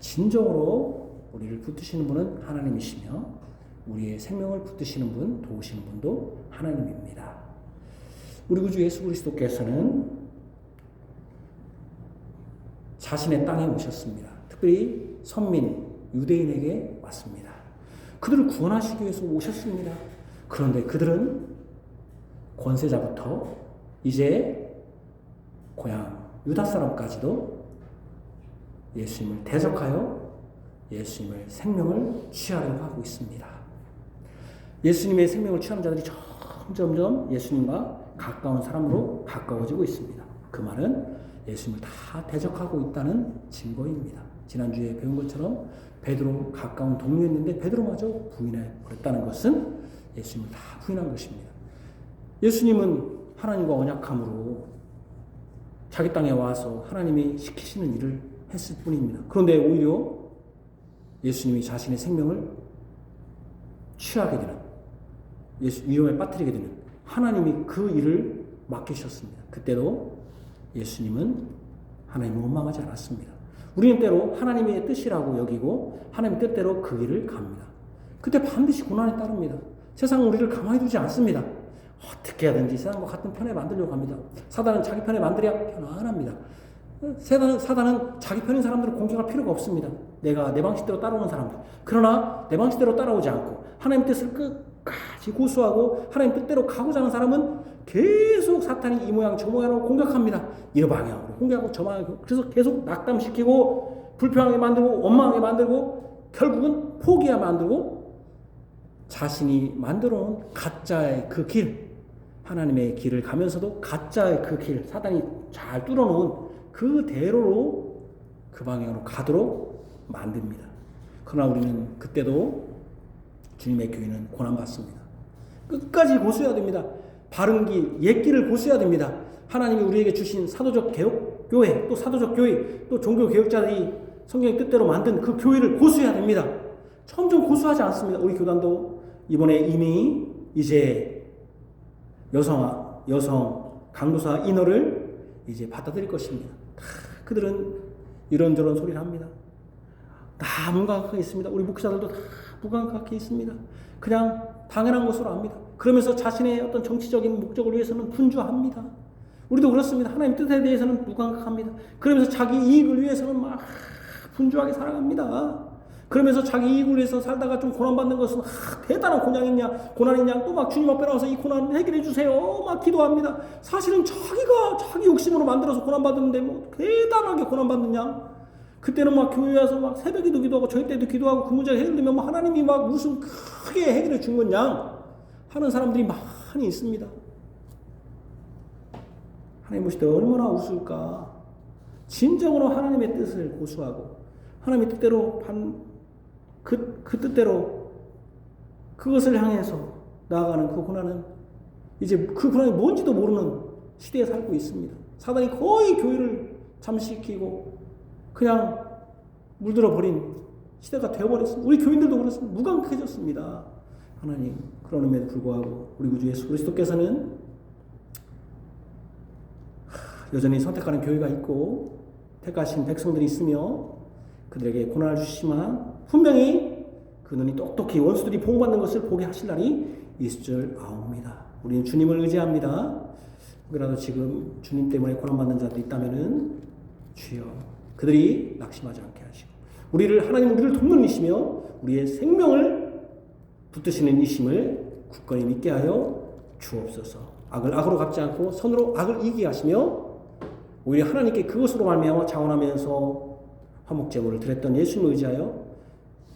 진정으로 우리를 붙드시는 분은 하나님이시며 우리의 생명을 붙드시는 분, 도우시는 분도 하나님입니다. 우리 구주 예수 그리스도께서는 자신의 땅에 오셨습니다. 특별히 선민, 유대인에게 왔습니다. 그들을 구원하시기 위해서 오셨습니다. 그런데 그들은 권세자부터 이제 고향 유다 사람까지도 예수님을 대적하여 예수님의 생명을 취하려고 하고 있습니다. 예수님의 생명을 취하는 자들이 점점 예수님과 가까운 사람으로 가까워지고 있습니다. 그 말은 예수님을 다 대적하고 있다는 증거입니다. 지난주에 배운 것처럼 베드로 가까운 동료였는데 베드로마저 부인해 버렸다는 것은 예수님을 다 부인한 것입니다. 예수님은 하나님과 언약함으로 자기 땅에 와서 하나님이 시키시는 일을 했을 뿐입니다. 그런데 오히려 예수님이 자신의 생명을 취하게 되는 위험에 빠뜨리게 되는 하나님이 그 일을 맡기셨습니다. 그때도 예수님은 하나님을 원망하지 않았습니다. 우리는 때로 하나님의 뜻이라고 여기고 하나님의 뜻대로 그 길을 갑니다. 그때 반드시 고난이 따릅니다. 세상은 우리를 가만히 두지 않습니다. 어떻게 하든지 세상과 같은 편에 만들려고 합니다. 사단은 자기 편에 만들어야 편안합니다. 사단은 자기 편인 사람들을 공격할 필요가 없습니다. 내가 내 방식대로 따라오는 사람들. 그러나 내 방식대로 따라오지 않고 하나님 뜻을 끝까지 고수하고 하나님 뜻대로 가고자 하는 사람은 계속 사탄이 이 모양 저 모양으로 공격합니다. 이 방향으로 공격하고 저 방향으로. 그래서 계속 낙담시키고 불평하게 만들고 원망하게 만들고 결국은 포기하게 만들고 자신이 만들어 놓은 가짜의 그 길 하나님의 길을 가면서도 가짜의 그 길, 사단이 잘 뚫어놓은 그 대로로 그 방향으로 가도록 만듭니다. 그러나 우리는 그때도 주님의 교회는 고난받습니다. 끝까지 고수해야 됩니다. 바른 길, 옛 길을 고수해야 됩니다. 하나님이 우리에게 주신 사도적 개혁교회, 또 사도적 교회, 또 종교개혁자들이 성경의 뜻대로 만든 그 교회를 고수해야 됩니다. 점점 고수하지 않습니다. 우리 교단도 이번에 이미 이제 여성 강도사 인허를 이제 받아들일 것입니다. 그들은 이런저런 소리를 합니다. 다 무감각하게 있습니다. 우리 목사들도 다 무감각하게 있습니다. 그냥 당연한 것으로 압니다. 그러면서 자신의 어떤 정치적인 목적을 위해서는 분주합니다. 우리도 그렇습니다. 하나님 뜻에 대해서는 무감각합니다. 그러면서 자기 이익을 위해서는 막 분주하게 살아갑니다. 그러면서 자기 이익을 위해서 살다가 좀 고난받는 것은 대단한 고난이냐 또 막 주님 앞에 나와서 이 고난 해결해 주세요 막 기도합니다. 사실은 자기가 자기 욕심으로 만들어서 고난받는데 뭐 대단하게 고난받느냐. 그때는 막 교회 와서 막 새벽에도 기도하고 저희 때도 기도하고 그 문제가 해결되면 뭐 하나님이 막 무슨 크게 해결해 준 거냐 하는 사람들이 많이 있습니다. 하나님 보실 때 얼마나 우스울까. 진정으로 하나님의 뜻을 고수하고 하나님의 뜻대로 그 뜻대로 그것을 향해서 나아가는 그 고난은 이제 그 고난이 뭔지도 모르는 시대에 살고 있습니다. 사단이 거의 교회를 잠식시키고 그냥 물들어 버린 시대가 되어버렸습니다. 우리 교인들도 그렇습니다. 무감각해졌습니다. 하나님 그럼에도 불구하고 우리 구주 예수 그리스도께서는 여전히 선택하는 교회가 있고 택하신 백성들이 있으며 그들에게 고난을 주시지만 분명히 그 눈이 똑똑히 원수들이 보호받는 것을 보게 하실 날이 있을 줄 아옵니다. 우리는 주님을 의지합니다. 그라도 지금 주님 때문에 고난받는 자들이 있다면은 주여 그들이 낙심하지 않게 하시고 하나님 우리를 돕는 이시며 우리의 생명을 붙드시는 이심을 굳건히 믿게 하여 주옵소서. 악을 악으로 갚지 않고 선으로 악을 이기게 하시며 오히려 하나님께 그것으로 말미암아 자원하면서 화목제물을 드렸던 예수님을 의지하여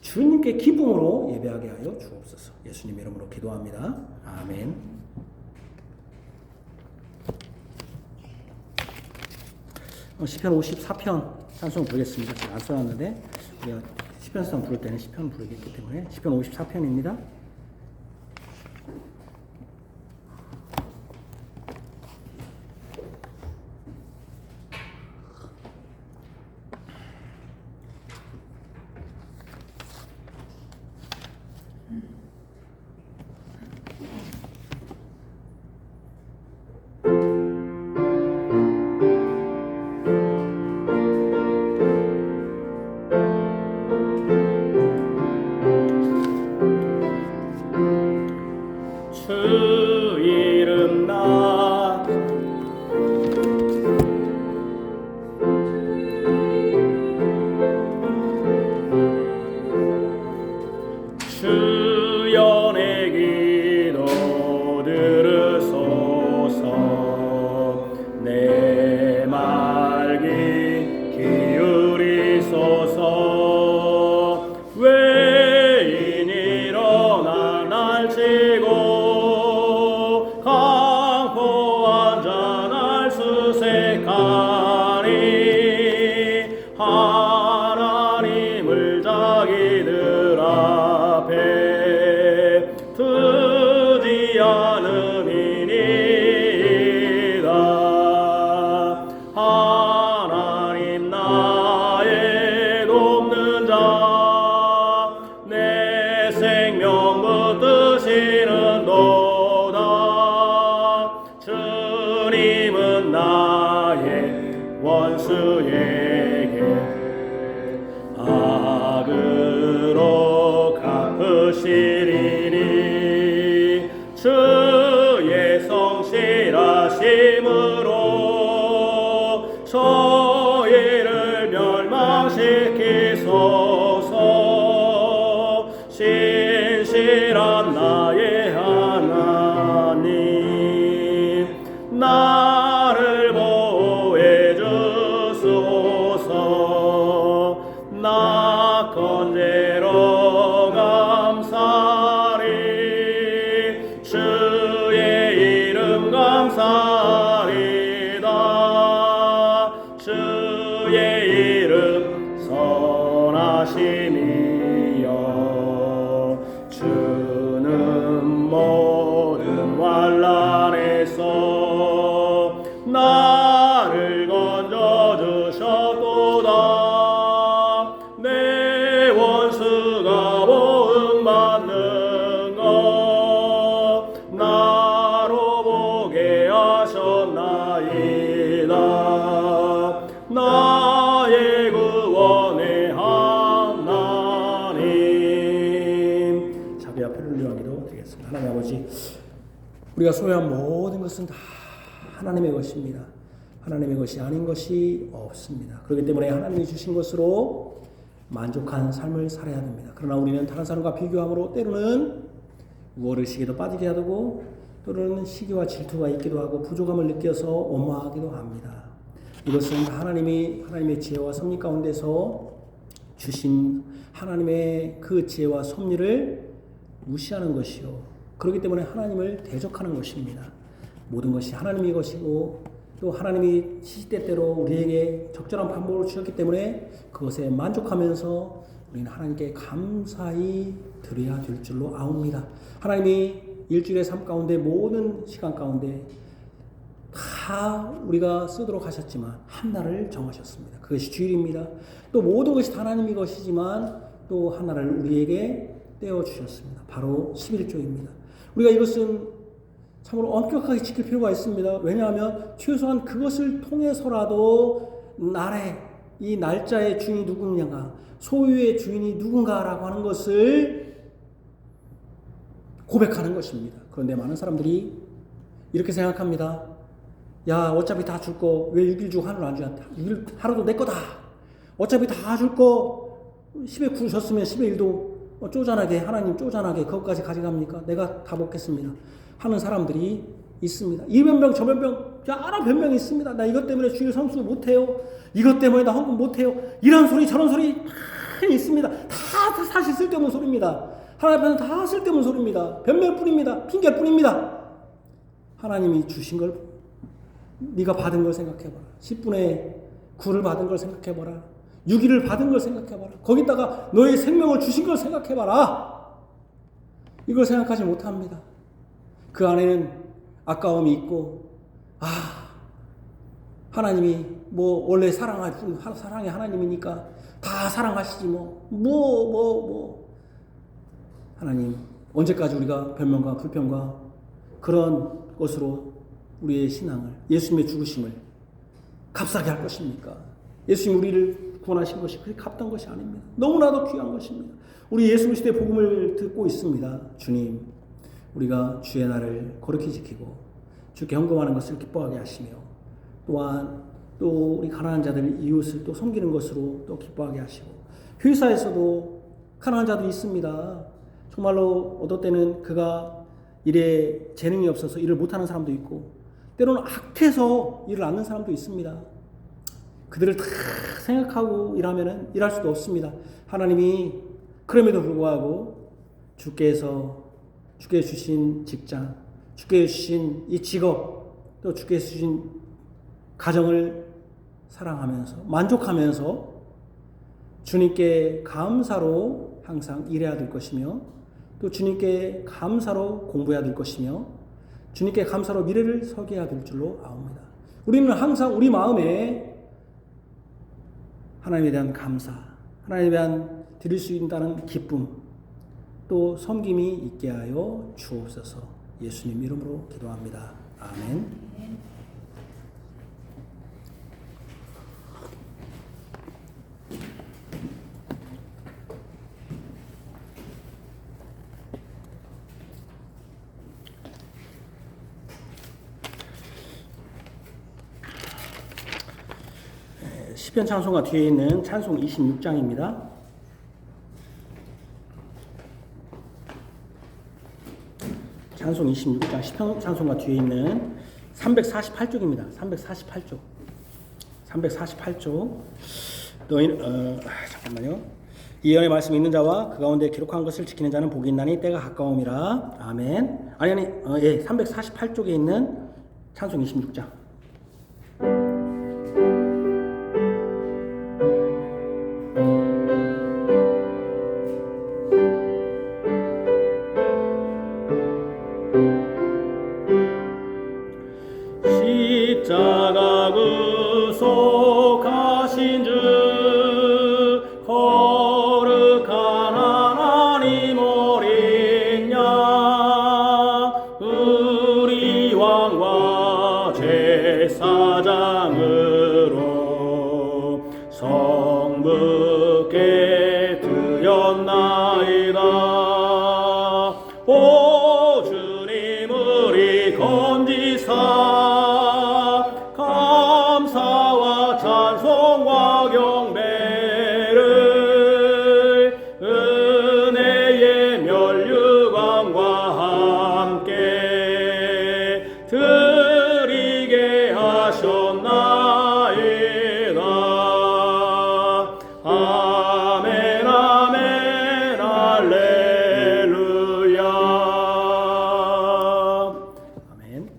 주님께 기쁨으로 예배하게 하여 주옵소서. 예수님 이름으로 기도합니다. 아멘. 시편 54편 찬송 부르겠습니다. 제가 안 써놨는데 우리가 시편성 부를 때는 시편 부르겠기 때문에 시편 54편입니다. 주 이름 나 주여 내 기도 들으소서. 내 말 기울이소서. 외인 일어나 날 치고 강포한 자 날 수색하니 하나님을 자기들 앞에 두지 않음이니이다. 하나님 나의 돕는 자 내 생명 붙드시는 도다. 주님은 나의 원수에게 악으로 갚으시리니 주의 성실하심으로 저희를 멸망시키소서. 신실한 나의 하나님 나를 보호해 주소서. 나 건재로 감사리 주의 이름 하심이여 주는 모든 환난에서 나를 건져주셨도다. 내 원수가 보응받는 것 나로 보게 하셨나이다. 나의 구원의 하나님. 자비 앞에 올려 기도드리겠습니다. 하나님 아버지, 우리가 소유한 모든 것은 다 하나님의 것입니다. 하나님의 것이 아닌 것이 없습니다. 그렇기 때문에 하나님이 주신 것으로 만족한 삶을 살아야 됩니다. 그러나 우리는 다른 사람과 비교함으로 때로는 우월의식에도 빠지게 하고 또는 시기와 질투가 있기도 하고 부족함을 느껴서 원망하기도 합니다. 이것은 하나님의 지혜와 섭리 가운데서 주신 하나님의 그 지혜와 섭리를 무시하는 것이요, 그렇기 때문에 하나님을 대적하는 것입니다. 모든 것이 하나님의 것이고 또 하나님이 시시때때로 우리에게 적절한 방법을 주셨기 때문에 그것에 만족하면서 우리는 하나님께 감사히 드려야 될 줄로 아옵니다. 하나님이 일주일의 삶 가운데 모든 시간 가운데 다 우리가 쓰도록 하셨지만 한 날을 정하셨습니다. 그것이 주일입니다. 또 모든 것이 다 하나님의 것이지만 또 한 날을 우리에게 떼어주셨습니다. 바로 11조입니다. 우리가 이것은 참으로 엄격하게 지킬 필요가 있습니다. 왜냐하면 최소한 그것을 통해서라도 이 날짜의 주인이 누구냐, 소유의 주인이 누군가라고 하는 것을 고백하는 것입니다. 그런데 많은 사람들이 이렇게 생각합니다. 야, 어차피 다 줄 거 왜 6일 주고 하루를 안 주냐? 6일 하루도 내 거다. 어차피 다 줄 거 10에 9 줬으면 10에 1도 쪼잔하게, 하나님 쪼잔하게 그것까지 가져갑니까? 내가 다 먹겠습니다 하는 사람들이 있습니다. 이 변명 저 변명 여러 변명이 있습니다. 나 이것 때문에 주일 성수 못해요. 이것 때문에 나 헌금 못해요. 이런 소리 저런 소리 다 있습니다. 다 사실 쓸데없는 소리입니다. 하나님 앞에서는 다 쓸데없는 소리입니다. 변명뿐입니다. 핑계뿐입니다. 하나님이 주신 걸, 네가 받은 걸 생각해봐라. 10분의 9를 받은 걸 생각해봐라. 6일을 받은 걸 생각해봐라. 거기다가 너의 생명을 주신 걸 생각해봐라. 이걸 생각하지 못합니다. 그 안에는 아까움이 있고, 하나님이 원래 사랑의 하나님이니까 다 사랑하시지 하나님, 언제까지 우리가 변명과 불평과 그런 것으로 우리의 신앙을, 예수님의 죽으심을 값싸게 할 것입니까? 예수님 우리를 구원하신 것이 그렇게 값단 것이 아닙니다. 너무나도 귀한 것입니다. 우리 예수 그리스도의 복음을 듣고 있습니다. 주님, 우리가 주의 날을 거룩히 지키고 주께 헌금하는 것을 기뻐하게 하시며, 또한 또 우리 가난한 자들 이웃을 또 섬기는 것으로 또 기뻐하게 하시고, 회사에서도 가난한 자들이 있습니다. 정말로 어떨 때는 그가 일에 재능이 없어서 일을 못하는 사람도 있고, 때로는 악해서 일을 않는 사람도 있습니다. 그들을 다 생각하고 일하면은 일할 수도 없습니다. 하나님이 그럼에도 불구하고 주께서 주신 직장, 주께서 주신 이 직업, 또 주께서 주신 가정을 사랑하면서 만족하면서 주님께 감사로 항상 일해야 될 것이며, 또 주님께 감사로 공부해야 될 것이며, 주님께 감사로 미래를 설계해야 될 줄로 아옵니다. 우리는 항상 우리 마음에 하나님에 대한 감사, 하나님에 대한 드릴 수 있다는 기쁨, 또 섬김이 있게 하여 주옵소서. 예수님 이름으로 기도합니다. 아멘. 시편 찬송가 뒤에 있는 찬송 26장입니다. 찬송 26장 시편 찬송가 뒤에 있는 348쪽입니다. 348쪽. 잠깐만요. 이 예언의 말씀이 있는 자와 그 가운데 기록한 것을 지키는 자는 복이 있나니 때가 가까움이라. 아멘. 348쪽에 있는 찬송 26장. 구속하신 주 거룩한 하나님 어린 양 우리 왕과 제사장으로 성부께 드렸나이다. 오 주님 우리 건지사 감사와 찬송과 경배를 은혜의 면류관과 함께 드리게 하셨나이다. 아멘 아멘 할렐루야. 아멘.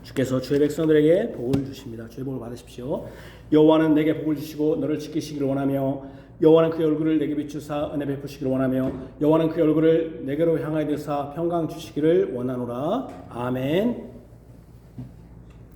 주께서 주의 백성들에게 복을 주십니다. 주의 복을 받으십시오. 여호와는 내게 복을 주시고 너를 지키시기를 원하며 여호와는 그의 얼굴을 내게 비추사 은혜 베푸시기를 원하며 여호와는 그의 얼굴을 내게로 향하여 드사 평강 주시기를 원하노라. 아멘.